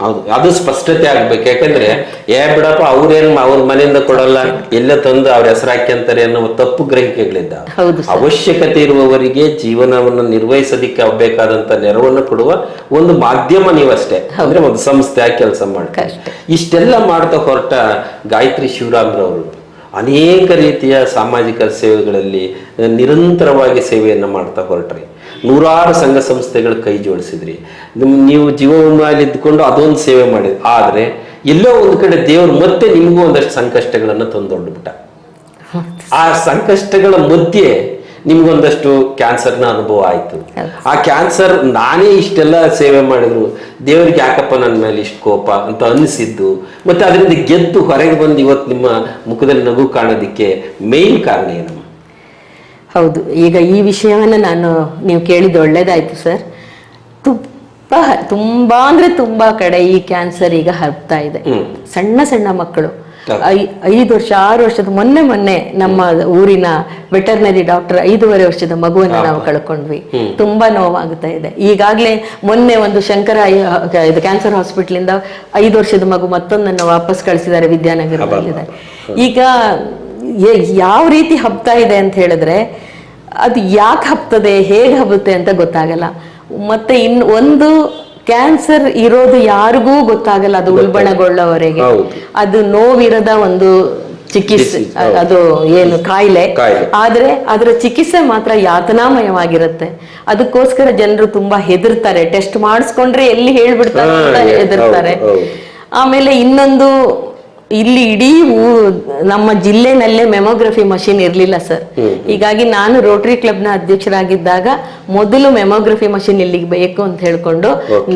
ಹೌದು, ಅದು ಸ್ಪಷ್ಟತೆ ಆಗ್ಬೇಕು. ಯಾಕಂದ್ರೆ ಅವ್ರೇನ್ ಅವ್ರ ಮನೆಯಿಂದ ಕೊಡಲ್ಲ, ಎಲ್ಲ ತಂದು ಅವ್ರ ಹೆಸರು ಹಾಕ್ಯಂತಾರೆ ಅನ್ನುವ ತಪ್ಪು ಗ್ರಹಿಕೆಗಳಿದ್ದ. ಅವಶ್ಯಕತೆ ಇರುವವರಿಗೆ ಜೀವನವನ್ನು ನಿರ್ವಹಿಸೋದಿಕ್ಕೆ ಬೇಕಾದಂತ ನೆರವನ್ನು ಕೊಡುವ ಒಂದು ಮಾಧ್ಯಮ ನೀವಷ್ಟೇ, ಅಂದ್ರೆ ಒಂದು ಸಂಸ್ಥೆ ಕೆಲಸ ಮಾಡ್ತಾರೆ. ಇಷ್ಟೆಲ್ಲ ಮಾಡ್ತಾ ಹೊರಟ ಗಾಯತ್ರಿ ಶಿವರಾಮ್ರವರು ಅನೇಕ ರೀತಿಯ ಸಾಮಾಜಿಕ ಸೇವೆಗಳಲ್ಲಿ ನಿರಂತರವಾಗಿ ಸೇವೆಯನ್ನ ಮಾಡ್ತಾ ಹೊರಟ್ರಿ. ನೂರಾರು ಸಂಘ ಸಂಸ್ಥೆಗಳು ಕೈ ಜೋಡಿಸಿದ್ರಿ. ನೀವು ಜೀವ ವಿಮೆಯಲ್ಲಿ ಇದ್ದುಕೊಂಡು ಅದೊಂದು ಸೇವೆ ಮಾಡಿದ್ರಿ. ಆದ್ರೆ ಎಲ್ಲೋ ಒಂದು ಕಡೆ ದೇವರು ಮತ್ತೆ ನಿಮಗೂ ಒಂದಷ್ಟು ಸಂಕಷ್ಟಗಳನ್ನು ತಂದೊಡ್ಬಿಟ್ಟ. ಆ ಸಂಕಷ್ಟಗಳ ಮಧ್ಯೆ ನಿಮ್ಗೊಂದಷ್ಟು ಕ್ಯಾನ್ಸರ್ನ ಅನುಭವ ಆಯ್ತು. ಆ ಕ್ಯಾನ್ಸರ್ ನಾನೇ ಇಷ್ಟೆಲ್ಲ ಸೇವೆ ಮಾಡಿದ್ರು ದೇವರಿಗೆ ಯಾಕಪ್ಪ ನನ್ನ ಮೇಲೆ ಇಷ್ಟು ಕೋಪ ಅಂತ ಅನಿಸಿದ್ದು, ಮತ್ತೆ ಅದರಿಂದ ಗೆದ್ದು ಹೊರಗೆ ಬಂದು ಇವತ್ತು ನಿಮ್ಮ ಮುಖದಲ್ಲಿ ನಗು ಕಾಣೋದಿಕ್ಕೆ ಮೇನ್ ಕಾರಣ ಏನಮ್ಮ? ಹೌದು, ಈಗ ಈ ವಿಷಯವನ್ನ ನೀವು ಕೇಳಿದ್ದು ಒಳ್ಳೇದಾಯ್ತು ಸರ್. ತುಂಬಾ ಅಂದ್ರೆ ತುಂಬಾ ಕಡೆ ಈ ಕ್ಯಾನ್ಸರ್ ಈಗ ಹರಡ್ತಾ ಇದೆ. ಸಣ್ಣ ಸಣ್ಣ ಮಕ್ಕಳು 5 ವರ್ಷ 6 ವರ್ಷದ ಮೊನ್ನೆ ನಮ್ಮ ಊರಿನ ವೆಟರ್ನರಿ ಡಾಕ್ಟರ್ 5.5 ವರ್ಷದ ಮಗುವನ್ನ ನಾವು ಕಳ್ಕೊಂಡ್ವಿ. ತುಂಬಾ ನೋವಾಗ್ತಾ ಇದೆ. ಈಗಾಗ್ಲೇ ಮೊನ್ನೆ ಒಂದು ಶಂಕರ ಇದು ಕ್ಯಾನ್ಸರ್ ಹಾಸ್ಪಿಟಲ್ ಇಂದ 5 ವರ್ಷದ ಮಗು ಮತ್ತೊಂದನ್ನು ವಾಪಸ್ ಕಳಿಸಿದ್ದಾರೆ, ವಿದ್ಯಾನಗರದಲ್ಲಿದೆ. ಈಗ ಯಾವ ರೀತಿ ಹಬ್ತಾ ಇದೆ ಅಂತ ಹೇಳಿದ್ರೆ ಅದು ಯಾಕೆ ಹಬ್ತದೆ, ಹೇಗೆ ಹಬ್ಬುತ್ತೆ ಅಂತ ಗೊತ್ತಾಗಲ್ಲ. ಮತ್ತೆ ಒಂದು ಕ್ಯಾನ್ಸರ್ ಇರೋದು ಯಾರಿಗೂ ಗೊತ್ತಾಗಲ್ಲ, ಅದು ಉಲ್ಬಣಗೊಳ್ಳೋವರೆಗೆ. ಅದು ನೋವಿರದ ಒಂದು ಚಿಕಿತ್ಸೆ, ಅದು ಏನು ಕಾಯಿಲೆ, ಆದ್ರೆ ಅದರ ಚಿಕಿತ್ಸೆ ಮಾತ್ರ ಯಾತನಾಮಯವಾಗಿರುತ್ತೆ. ಅದಕ್ಕೋಸ್ಕರ ಜನರು ತುಂಬಾ ಹೆದರ್ತಾರೆ. ಟೆಸ್ಟ್ ಮಾಡಿಸ್ಕೊಂಡ್ರೆ ಎಲ್ಲಿ ಹೇಳ್ಬಿಡ್ತಾರೆ ಅಂತ ಹೆದರ್ತಾರೆ. ಆಮೇಲೆ ಇನ್ನೊಂದು, ಇಲ್ಲಿ ಇಡೀ ನಮ್ಮ ಜಿಲ್ಲೆನಲ್ಲೇ ಮೆಮೊಗ್ರಫಿ ಮಷಿನ್ ಇರ್ಲಿಲ್ಲ ಸರ್. ಹೀಗಾಗಿ ನಾನು ರೋಟರಿ ಕ್ಲಬ್ನ ಅಧ್ಯಕ್ಷರಾಗಿದ್ದಾಗ ಮೊದಲು ಮೆಮೊಗ್ರಫಿ ಮಷಿನ್ ಇಲ್ಲಿಗೆ ಬೇಕು ಅಂತ ಹೇಳ್ಕೊಂಡು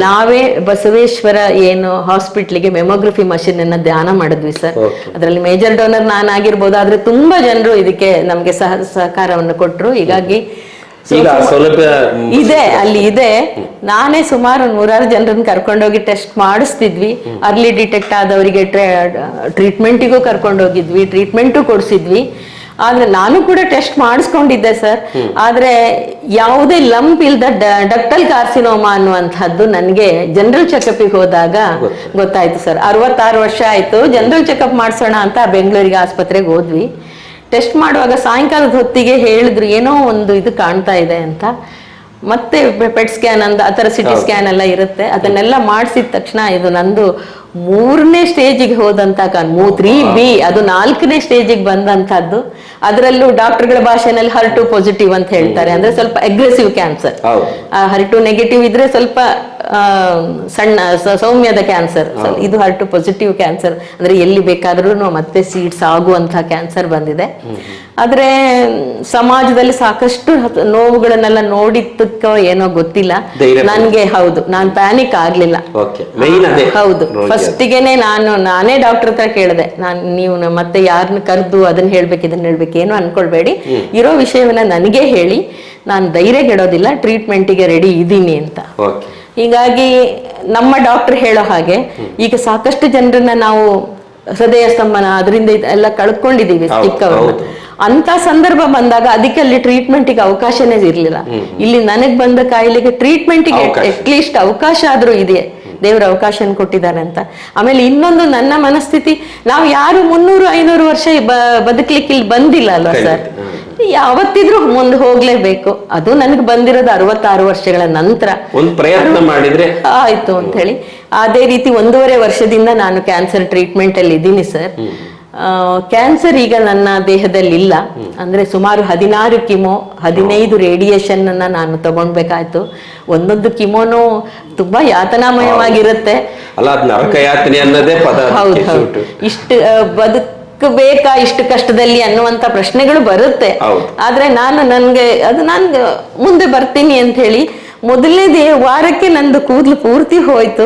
ನಾವೇ ಬಸವೇಶ್ವರ ಏನು ಹಾಸ್ಪಿಟ್ಲಿಗೆ ಮೆಮೊಗ್ರಫಿ ಮಷಿನ್ ಅನ್ನ ಧ್ಯಾನ ಮಾಡಿದ್ವಿ ಸರ್. ಅದರಲ್ಲಿ ಮೇಜರ್ ಡೋನರ್ ನಾನಾಗಿರ್ಬೋದು, ಆದ್ರೆ ತುಂಬಾ ಜನರು ಇದಕ್ಕೆ ನಮ್ಗೆ ಸಹಕಾರವನ್ನು ಕೊಟ್ರು. ಹೀಗಾಗಿ ಅಲ್ಲಿ ಇದೆ. ನಾನೇ ಸುಮಾರು 100 ಜನರನ್ನ ಕರ್ಕೊಂಡೋಗಿ ಟೆಸ್ಟ್ ಮಾಡಿಸ್ತಿದ್ವಿ. ಅರ್ಲಿ ಡಿಟೆಕ್ಟ್ ಆದವರಿಗೆ ಟ್ರೀಟ್ಮೆಂಟಿಗೂ ಕರ್ಕೊಂಡೋಗಿದ್ವಿ, ಟ್ರೀಟ್ಮೆಂಟು ಕೊಡ್ಸಿದ್ವಿ. ಆದ್ರೆ ನಾನು ಕೂಡ ಟೆಸ್ಟ್ ಮಾಡಿಸ್ಕೊಂಡಿದ್ದೆ ಸರ್. ಆದ್ರೆ ಯಾವುದೇ ಲಂಪ್ ಇಲ್ದ ಡಕ್ಟಲ್ ಕಾರ್ಸಿನೋಮಾ ಅನ್ನುವಂಥದ್ದು ನನಗೆ ಜನರಲ್ ಚೆಕಪ್ಗೆ ಹೋದಾಗ ಗೊತ್ತಾಯ್ತು ಸರ್. 66 ವರ್ಷ ಆಯ್ತು. ಜನರಲ್ ಚೆಕಪ್ ಮಾಡಿಸೋಣ ಅಂತ ಬೆಂಗಳೂರಿಗೆ ಆಸ್ಪತ್ರೆಗೆ ಹೋದ್ವಿ. ಟೆಸ್ಟ್ ಮಾಡುವಾಗ ಸಾಯಂಕಾಲದ ಹೊತ್ತಿಗೆ ಹೇಳಿದ್ರು ಏನೋ ಒಂದು ಇದು ಕಾಣ್ತಾ ಇದೆ ಅಂತ. ಮತ್ತೆ ಪೆಟ್ ಸ್ಕ್ಯಾನ್ ಅಂದ ಆ ಥರ ಸಿಟಿ ಸ್ಕ್ಯಾನ್ ಎಲ್ಲ ಇರುತ್ತೆ. ಅದನ್ನೆಲ್ಲ ಮಾಡಿಸಿದ ತಕ್ಷಣ ಇದು ನಂದು 3ನೇ ಸ್ಟೇಜಿಗೆ ಹೋದಂತ 3B, ಅದು 4ನೇ ಸ್ಟೇಜಿಗೆ ಬಂದಂತದ್ದು. ಅದರಲ್ಲೂ ಡಾಕ್ಟರ್ಗಳ ಭಾಷೆನಲ್ಲಿ HER2 ಪಾಸಿಟಿವ್ ಅಂತ ಹೇಳ್ತಾರೆ, ಅಂದ್ರೆ ಸ್ವಲ್ಪ ಅಗ್ರೆಸಿವ್ ಕ್ಯಾನ್ಸರ್. HER2 ನೆಗೆಟಿವ್ ಇದ್ರೆ ಸ್ವಲ್ಪ ಸಣ್ಣ ಸೌಮ್ಯದ ಕ್ಯಾನ್ಸರ್. ಇದು HER2 ಪಾಸಿಟಿವ್ ಕ್ಯಾನ್ಸರ್, ಅಂದ್ರೆ ಎಲ್ಲಿ ಬೇಕಾದ್ರೂ ಮತ್ತೆ ಸೀಡ್ಸ್ ಆಗುವಂತ ಕ್ಯಾನ್ಸರ್ ಬಂದಿದೆ. ಆದ್ರೆ ಸಮಾಜದಲ್ಲಿ ಸಾಕಷ್ಟು ನೋವುಗಳನ್ನೆಲ್ಲ ನೋಡಿದ್ದಕ್ಕೋ ಏನೋ ಗೊತ್ತಿಲ್ಲ ನನ್ಗೆ. ಹೌದು, ನಾನ್ ಪ್ಯಾನಿಕ್ ಆಗ್ಲಿಲ್ಲ. ಹೌದು, ಫಸ್ಟಿಗೆನೆ ನಾನೇ ಡಾಕ್ಟರ್ ಹತ್ರ ಕೇಳಿದೆ, ನೀವು ಮತ್ತೆ ಯಾರನ್ನ ಕರೆದು ಅದನ್ನ ಹೇಳ್ಬೇಕು ಇದನ್ನ ಹೇಳ್ಬೇಕು ಏನು ಅನ್ಕೊಳ್ಬೇಡಿ, ಇರೋ ವಿಷಯವನ್ನ ನನಗೆ ಹೇಳಿ, ನಾನು ಧೈರ್ಯಗೆಡೋದಿಲ್ಲ, ಟ್ರೀಟ್ಮೆಂಟಿಗೆ ರೆಡಿ ಇದ್ದೀನಿ ಅಂತ. ಹೀಗಾಗಿ ನಮ್ಮ ಡಾಕ್ಟರ್ ಹೇಳೋ ಹಾಗೆ ಈಗ ಸಾಕಷ್ಟು ಜನರನ್ನ ನಾವು ಹೃದಯ ಸ್ತಂಭನ ಅದರಿಂದ ಎಲ್ಲ ಕಳ್ಕೊಂಡಿದೀವಿ ಚಿಕ್ಕವ್ರನ್ನ. ಅಂತ ಸಂದರ್ಭ ಬಂದಾಗ ಅದಕ್ಕೆ ಅಲ್ಲಿ ಟ್ರೀಟ್ಮೆಂಟಿಗೆ ಅವಕಾಶನೇ ಇರ್ಲಿಲ್ಲ. ಇಲ್ಲಿ ನನಗ್ ಬಂದ ಕಾಯಿಲೆಗೆ ಟ್ರೀಟ್ಮೆಂಟಿಗೆ ಅಟ್ಲೀಸ್ಟ್ ಅವಕಾಶ ಆದ್ರೂ ಇದೆ, ದೇವ್ರ ಅವಕಾಶ ಕೊಟ್ಟಿದ್ದಾರೆ ಅಂತ. ಆಮೇಲೆ ಇನ್ನೊಂದು ನನ್ನ ಮನಸ್ಥಿತಿ, ನಾವು ಯಾರು 300-500 ವರ್ಷ ಬದುಕಲಿಕ್ಕೆ ಇಲ್ಲಿ ಬಂದಿಲ್ಲ ಅಲ್ವಾ ಸರ್. ಯಾವತ್ತಿದ್ರೂ ಮುಂದೆ ಹೋಗ್ಲೇಬೇಕು. ಅದು ನನಗೆ ಬಂದಿರೋದು 66 ವರ್ಷಗಳ ನಂತರ ಒಂದು ಪ್ರಯತ್ನ ಮಾಡಿದ್ರೆ ಆಯ್ತು ಅಂತ ಹೇಳಿ. ಅದೇ ರೀತಿ 1.5 ವರ್ಷದಿಂದ ನಾನು ಕ್ಯಾನ್ಸರ್ ಟ್ರೀಟ್ಮೆಂಟ್ ಅಲ್ಲಿ ಇದ್ದೀನಿ ಸರ್. ಕ್ಯಾನ್ಸರ್ ಈಗ ನನ್ನ ದೇಹದಲ್ಲಿ ಇಲ್ಲ. ಅಂದ್ರೆ ಸುಮಾರು 16 ಕಿಮೋ 15 ರೇಡಿಯೇಷನ್ ಅನ್ನ ನಾನು ತಗೊಂಡ್ಬೇಕಾಯ್ತು. ಒಂದೊಂದು ಕಿಮೋನು ತುಂಬಾ ಯಾತನಾಮಯವಾಗಿರುತ್ತೆ. ಅಲ್ಲ, ಅದ್ ನರಕ ಯಾತನೆ ಅನ್ನೋದೇ ಪದ. ಹೌದು, ಇಷ್ಟು ಬದುಕಬೇಕಾ ಇಷ್ಟು ಕಷ್ಟದಲ್ಲಿ ಅನ್ನುವಂತ ಪ್ರಶ್ನೆಗಳು ಬರುತ್ತೆ. ಆದ್ರೆ ನನ್ಗೆ ಮುಂದೆ ಬರ್ತೀನಿ ಅಂತ ಹೇಳಿ ಮೊದಲನೇ ವಾರಕ್ಕೆ ನಂದು ಕೂದಲು ಪೂರ್ತಿ ಹೋಯ್ತು.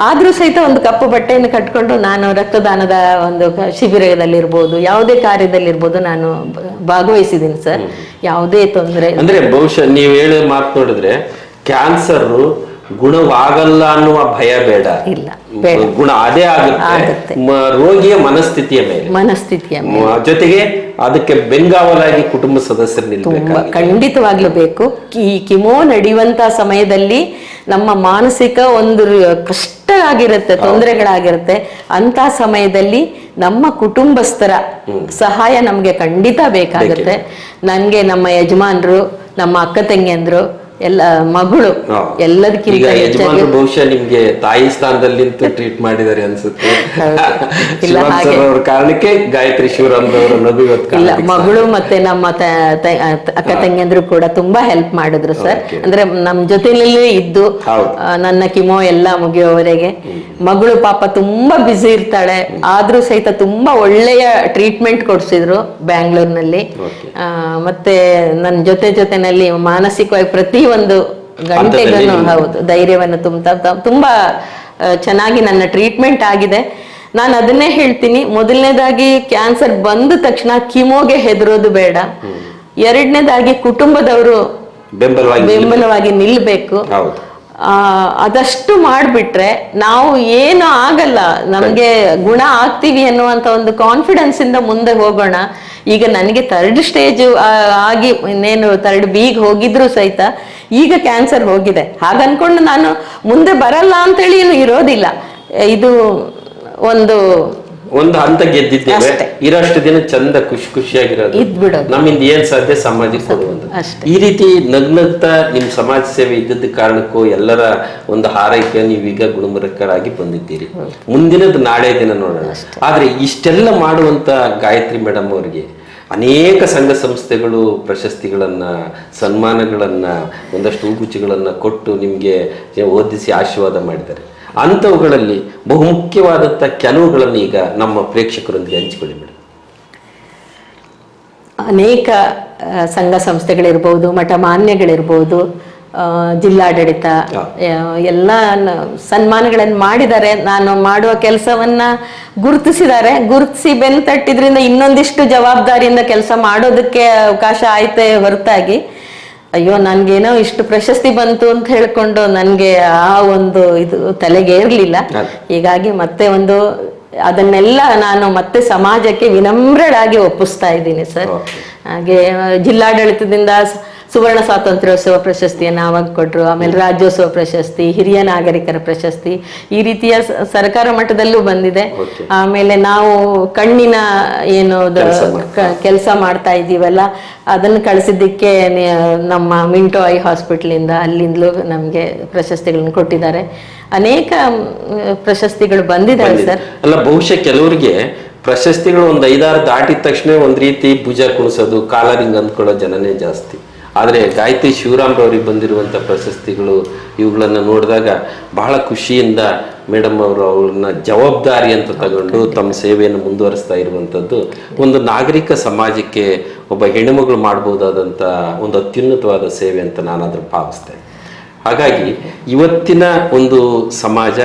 ಆದ್ರೂ ಸಹಿತ ಒಂದು ಕಪ್ಪು ಬಟ್ಟೆಯನ್ನು ಕಟ್ಕೊಂಡು ನಾನು ರಕ್ತದಾನದ ಒಂದು ಶಿಬಿರದಲ್ಲಿರ್ಬೋದು, ಯಾವುದೇ ಕಾರ್ಯದಲ್ಲಿರ್ಬೋದು ನಾನು ಭಾಗವಹಿಸಿದ್ದೀನಿ ಸರ್. ಯಾವುದೇ ತೊಂದರೆ ಅಂದ್ರೆ ಬಹುಶಃ ನೀವ್ ಹೇಳೋ ಮಾತು ನೋಡಿದ್ರೆ ಕ್ಯಾನ್ಸರ್ ಗುಣವಾಗಲ್ಲ ಅನ್ನುವ ಭಯ ಬೇಡ, ಇಲ್ಲ, ಗುಣ ಅದೇ ಆಗುತ್ತೆ. ರೋಗಿಯ ಮನಸ್ಥಿತಿಯ ಜೊತೆಗೆ ಅದಕ್ಕೆ ಬೆಂಗಾವಲಾಗಿ ಕುಟುಂಬ ಸದಸ್ಯರು ನಿಲ್ಬೇಕು, ಖಂಡಿತವಾಗ್ಲೂ ಬೇಕು. ಈ ಕಿಮೋ ನಡೆಯುವಂತ ಸಮಯದಲ್ಲಿ ನಮ್ಮ ಮಾನಸಿಕ ಒಂದು ಕಷ್ಟ ಆಗಿರುತ್ತೆ, ತೊಂದರೆಗಳಾಗಿರುತ್ತೆ. ಅಂತ ಸಮಯದಲ್ಲಿ ನಮ್ಮ ಕುಟುಂಬಸ್ಥರ ಸಹಾಯ ನಮ್ಗೆ ಖಂಡಿತ ಬೇಕಾಗುತ್ತೆ. ನನ್ಗೆ ನಮ್ಮ ಯಜಮಾನ್ರು, ನಮ್ಮ ಅಕ್ಕ ತಂಗಿಯಂದ್ರು, ಎಲ್ಲ ಮಗಳು, ಎಲ್ಲದಕ್ಕಿಂತ ಯಜಮಾನ್ರು ಬಹುಶಃ ನಿಮ್ಗೆ ತಾಯಿ ಸ್ಥಾನದಲ್ಲಿ ಟ್ರೀಟ್ ಮಾಡಿದ್ದಾರೆ ಅನ್ಸುತ್ತೆ. ಅವ್ರ ಕಾರಣಕ್ಕೆ ಗಾಯತ್ರಿ ಶಿವರಾಮ್ ಅವರ ನಗು ಇಲ್ಲ, ಮಗಳು ಮತ್ತೆ ನಮ್ಮ ಅಕ್ಕ ತಂಗಿಯಂದ್ರು ಕೂಡ ತುಂಬಾ ಹೆಲ್ಪ್ ಮಾಡಿದ್ರು ಸರ್. ಅಂದ್ರೆ ನಮ್ ಜೊತೆಲೇ ಇದ್ದು ನನ್ನ ಕಿಮೋ ಎಲ್ಲ ಮುಗಿಯೋವರೆಗೆ. ಮಗಳು ಪಾಪ ತುಂಬಾ ಬ್ಯುಸಿ ಇರ್ತಾಳೆ, ಆದ್ರೂ ಸಹಿತ ತುಂಬಾ ಒಳ್ಳೆಯ ಟ್ರೀಟ್ಮೆಂಟ್ ಕೊಡ್ಸಿದ್ರು ಬ್ಯಾಂಗ್ಳೂರ್ನಲ್ಲಿ. ಮತ್ತೆ ನನ್ನ ಜೊತೆನಲ್ಲಿ ಮಾನಸಿಕವಾಗಿ ಪ್ರತಿ ಒಂದು ಗಂಟೆಗೂ ಹೌದು ಧೈರ್ಯವನ್ನು ತುಂಬಾ ಚೆನ್ನಾಗಿ ನನ್ನ ಟ್ರೀಟ್ಮೆಂಟ್ ಆಗಿದೆ. ನಾನು ಅದನ್ನೇ ಹೇಳ್ತೀನಿ, ಮೊದಲನೇದಾಗಿ ಕ್ಯಾನ್ಸರ್ ಬಂದ ತಕ್ಷಣ ಕಿಮೋಗೆ ಹೆದರೋದು ಬೇಡ. ಎರಡನೇದಾಗಿ ಕುಟುಂಬದವರು ಬೆಂಬಲವಾಗಿ ನಿಲ್ಬೇಕು. ಅದಷ್ಟು ಮಾಡ್ಬಿಟ್ರೆ ನಾವು ಏನು ಆಗಲ್ಲ, ನಮ್ಗೆ ಗುಣ ಆಗ್ತೀವಿ ಅನ್ನುವಂತ ಒಂದು ಕಾನ್ಫಿಡೆನ್ಸ್ ಇಂದ ಮುಂದೆ ಹೋಗೋಣ. ಈಗ ನನಗೆ 3rd ಸ್ಟೇಜ್ ಆಗಿ ಇನ್ನೇನು 3rd B ಹೋಗಿದ್ರು ಸಹಿತ ಈಗ ಕ್ಯಾನ್ಸರ್ ಹೋಗಿದೆ. ಹಾಗನ್ಕೊಂಡು ನಾನು ಮುಂದೆ ಬರಲ್ಲ ಅಂತೇಳಿ ಇರೋದಿಲ್ಲ. ಇದು ಒಂದು ಹಂತ ಗೆದ್ದಿದ್ದೇವೆ, ಇರೋಷ್ಟು ದಿನ ಚಂದ ಖುಷಿಯಾಗಿರೋದು ನಮ್ಮಿಂದ ಏನ್ ಸಾಧ್ಯ ಸಮಾಜಕ್ಕೆ ಕೊಡುವಂತ. ಈ ರೀತಿ ನಗ್ನಗ್ತಾ ನಿಮ್ ಸಮಾಜ ಸೇವೆ ಇದ್ದದ ಕಾರಣಕ್ಕೂ ಎಲ್ಲರ ಒಂದು ಹಾರೈಕೆ ನೀವೀಗ ಗುಣಮುಖರಾಗಿ ಬಂದಿದ್ದೀರಿ. ಮುಂದಿನದು ನಾಳೆ ದಿನ ನೋಡೋಣ. ಆದ್ರೆ ಇಷ್ಟೆಲ್ಲ ಮಾಡುವಂತ ಗಾಯತ್ರಿ ಮೇಡಮ್ ಅವರಿಗೆ ಅನೇಕ ಸಂಘ ಸಂಸ್ಥೆಗಳು ಪ್ರಶಸ್ತಿಗಳನ್ನ, ಸನ್ಮಾನಗಳನ್ನ, ಒಂದಷ್ಟು ಹೂಗುಚ್ಛಗಳನ್ನ ಕೊಟ್ಟು ನಿಮ್ಗೆ ಓದಿಸಿ ಆಶೀರ್ವಾದ ಮಾಡಿದ್ದಾರೆ. ಅಂಥವುಗಳಲ್ಲಿ ಬಹುಮುಖ್ಯವಾದಂಥ ಕೆಲವುಗಳನ್ನು ಈಗ ನಮ್ಮ ಪ್ರೇಕ್ಷಕರೊಂದಿಗೆ ಹಂಚಿಕೊಳ್ಳಿ ಮೇಡಮ್. ಅನೇಕ ಸಂಘ ಸಂಸ್ಥೆಗಳಿರ್ಬೋದು, ಮಠ ಮಾನ್ಯಗಳಿರ್ಬೋದು, ಜಿಲ್ಲಾಡಳಿತ ಎಲ್ಲ ಸನ್ಮಾನಗಳನ್ನು ಮಾಡಿದ್ದಾರೆ. ನಾನು ಮಾಡುವ ಕೆಲಸವನ್ನ ಗುರುತಿಸಿ ಬೆನ್ನು ತಟ್ಟಿದ್ರಿಂದ ಇನ್ನೊಂದಿಷ್ಟು ಜವಾಬ್ದಾರಿಯಿಂದ ಕೆಲಸ ಮಾಡೋದಕ್ಕೆ ಅವಕಾಶ ಆಯ್ತೆ ಹೊರತಾಗಿ ಅಯ್ಯೋ ನನ್ಗೇನೋ ಇಷ್ಟು ಪ್ರಶಸ್ತಿ ಬಂತು ಅಂತ ಹೇಳ್ಕೊಂಡು ನನ್ಗೆ ಆ ಒಂದು ಇದು ತಲೆಗೆ ಇರ್ಲಿಲ್ಲ. ಹೀಗಾಗಿ ಮತ್ತೆ ಅದನ್ನೆಲ್ಲ ನಾನು ಮತ್ತೆ ಸಮಾಜಕ್ಕೆ ವಿನಮ್ರಳಾಗಿ ಒಪ್ಪಿಸ್ತಾ ಇದ್ದೀನಿ ಸರ್. ಹಾಗೆ ಜಿಲ್ಲಾಡಳಿತದಿಂದ ಸುವರ್ಣ ಸ್ವಾತಂತ್ರ್ಯೋತ್ಸವ ಪ್ರಶಸ್ತಿಯನ್ನು ಆವಾಗ ಕೊಟ್ಟರು. ಆಮೇಲೆ ರಾಜ್ಯೋತ್ಸವ ಪ್ರಶಸ್ತಿ, ಹಿರಿಯ ನಾಗರಿಕರ ಪ್ರಶಸ್ತಿ, ಈ ರೀತಿಯ ಸರ್ಕಾರ ಮಟ್ಟದಲ್ಲೂ ಬಂದಿದೆ. ಆಮೇಲೆ ನಾವು ಕಣ್ಣಿನ ಏನು ಕೆಲಸ ಮಾಡ್ತಾ ಇದ್ದೀವಲ್ಲ, ಅದನ್ನು ಕಳಿಸಿದ್ದಕ್ಕೆ ನಮ್ಮ ಮಿಂಟೋ ಐ ಹಾಸ್ಪಿಟಲಿಂದ ಅಲ್ಲಿಂದಲೂ ನಮಗೆ ಪ್ರಶಸ್ತಿಗಳನ್ನು ಕೊಟ್ಟಿದ್ದಾರೆ. ಅನೇಕ ಪ್ರಶಸ್ತಿಗಳು ಬಂದಿದ್ದಾವೆ ಸರ್. ಅಲ್ಲ, ಬಹುಶಃ ಕೆಲವರಿಗೆ ಪ್ರಶಸ್ತಿಗಳು ಒಂದು 5-6 ದಾಟಿದ ತಕ್ಷಣ ಒಂದ್ ರೀತಿ ಭುಜ ಕುಣಿಸೋದು, ಕಾಲರಿಂಗ್ ಅಂದ್ಕೊಳ್ಳೋ ಜನನೇ ಜಾಸ್ತಿ. ಆದರೆ ಗಾಯತ್ರಿ ಶಿವರಾಮ್ ಅವರಿಗೆ ಬಂದಿರುವಂಥ ಪ್ರಶಸ್ತಿಗಳು ಇವುಗಳನ್ನು ನೋಡಿದಾಗ ಬಹಳ ಖುಷಿಯಿಂದ ಮೇಡಮ್ ಅವರು ಅವ್ರನ್ನ ಜವಾಬ್ದಾರಿ ಅಂತ ತಗೊಂಡು ತಮ್ಮ ಸೇವೆಯನ್ನು ಮುಂದುವರಿಸ್ತಾ ಇರುವಂಥದ್ದು ಒಂದು ನಾಗರಿಕ ಸಮಾಜಕ್ಕೆ ಒಬ್ಬ ಹೆಣ್ಣುಮಗಳು ಮಾಡ್ಬೋದಾದಂಥ ಒಂದು ಅತ್ಯುನ್ನತವಾದ ಸೇವೆ ಅಂತ ನಾನಾದರೂ ಭಾವಿಸ್ತೇನೆ. ಹಾಗಾಗಿ ಇವತ್ತಿನ ಒಂದು ಸಮಾಜ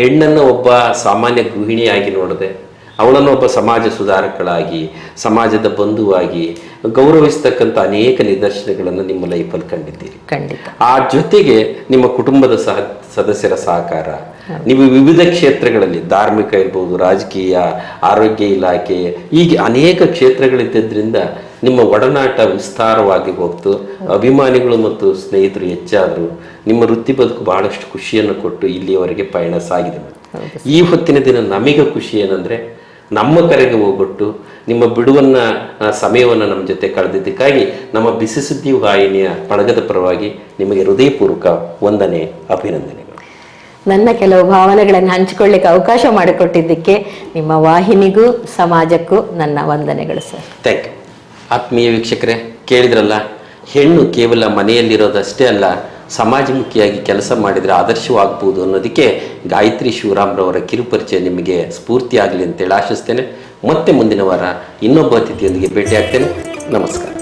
ಹೆಣ್ಣನ್ನು ಒಬ್ಬ ಸಾಮಾನ್ಯ ಗೃಹಿಣಿಯಾಗಿ ನೋಡದೆ ಅವಳನ್ನು ಒಬ್ಬ ಸಮಾಜ ಸುಧಾರಕಳಾಗಿ, ಸಮಾಜದ ಬಂಧುವಾಗಿ ಗೌರವಿಸ್ತಕ್ಕಂಥ ಅನೇಕ ನಿದರ್ಶನಗಳನ್ನು ನಿಮ್ಮ ಲೈಫಲ್ಲಿ ಕಂಡಿದ್ದೀರಿ. ಆ ಜೊತೆಗೆ ನಿಮ್ಮ ಕುಟುಂಬದ ಸದಸ್ಯರ ಸಹಕಾರ, ನೀವು ವಿವಿಧ ಕ್ಷೇತ್ರಗಳಲ್ಲಿ ಧಾರ್ಮಿಕ ಇರ್ಬೋದು, ರಾಜಕೀಯ, ಆರೋಗ್ಯ ಇಲಾಖೆ, ಹೀಗೆ ಅನೇಕ ಕ್ಷೇತ್ರಗಳಿದ್ದರಿಂದ ನಿಮ್ಮ ಒಡನಾಟ ವಿಸ್ತಾರವಾಗಿ ಹೋಗ್ತು. ಅಭಿಮಾನಿಗಳು ಮತ್ತು ಸ್ನೇಹಿತರು ಹೆಚ್ಚಾದರು. ನಿಮ್ಮ ವೃತ್ತಿ ಬದುಕು ಬಹಳಷ್ಟು ಖುಷಿಯನ್ನು ಕೊಟ್ಟು ಇಲ್ಲಿಯವರೆಗೆ ಪಯಣ ಸಾಗಿದೆ. ಈ ಹೊತ್ತಿನ ದಿನ ನಮಗೆ ಖುಷಿ ಏನಂದ್ರೆ ನಮ್ಮ ಕರೆಗೆ ಹೋಗ್ಬಿಟ್ಟು ನಿಮ್ಮ ಬಿಡುವನ್ನ ಸಮಯವನ್ನು ನಮ್ಮ ಜೊತೆ ಕಳೆದಿದ್ದಕ್ಕಾಗಿ ನಮ್ಮ ಬಿಸಿ ಸುದ್ದಿ ವಾಹಿನಿಯ ಬಳಗದ ಪರವಾಗಿ ನಿಮಗೆ ಹೃದಯಪೂರ್ವಕ ವಂದನೆ, ಅಭಿನಂದನೆಗಳು. ನನ್ನ ಕೆಲವು ಭಾವನೆಗಳನ್ನು ಹಂಚಿಕೊಳ್ಳಿಕ್ಕೆ ಅವಕಾಶ ಮಾಡಿಕೊಟ್ಟಿದ್ದಕ್ಕೆ ನಿಮ್ಮ ವಾಹಿನಿಗೂ ಸಮಾಜಕ್ಕೂ ನನ್ನ ವಂದನೆಗಳು ಸರ್. Thank you. ಆತ್ಮೀಯ ವೀಕ್ಷಕರೇ, ಕೇಳಿದ್ರಲ್ಲ, ಹೆಣ್ಣು ಕೇವಲ ಮನೆಯಲ್ಲಿರೋದಷ್ಟೇ ಅಲ್ಲ, ಸಮಾಜಮುಖಿಯಾಗಿ ಕೆಲಸ ಮಾಡಿದರೆ ಆದರ್ಶವಾಗಬಹುದು ಅನ್ನೋದಕ್ಕೆ ಗಾಯತ್ರಿ ಶಿವರಾಮ್ರವರ ಕಿರುಪರಿಚಯ ನಿಮಗೆ ಸ್ಫೂರ್ತಿ ಆಗಲಿ ಅಂತೇಳಿ ಆಶಿಸ್ತೇನೆ. ಮತ್ತೆ ಮುಂದಿನ ವಾರ ಇನ್ನೊಬ್ಬ ಅತಿಥಿಯೊಂದಿಗೆ ಭೇಟಿ ಆಗ್ತೇನೆ. ನಮಸ್ಕಾರ.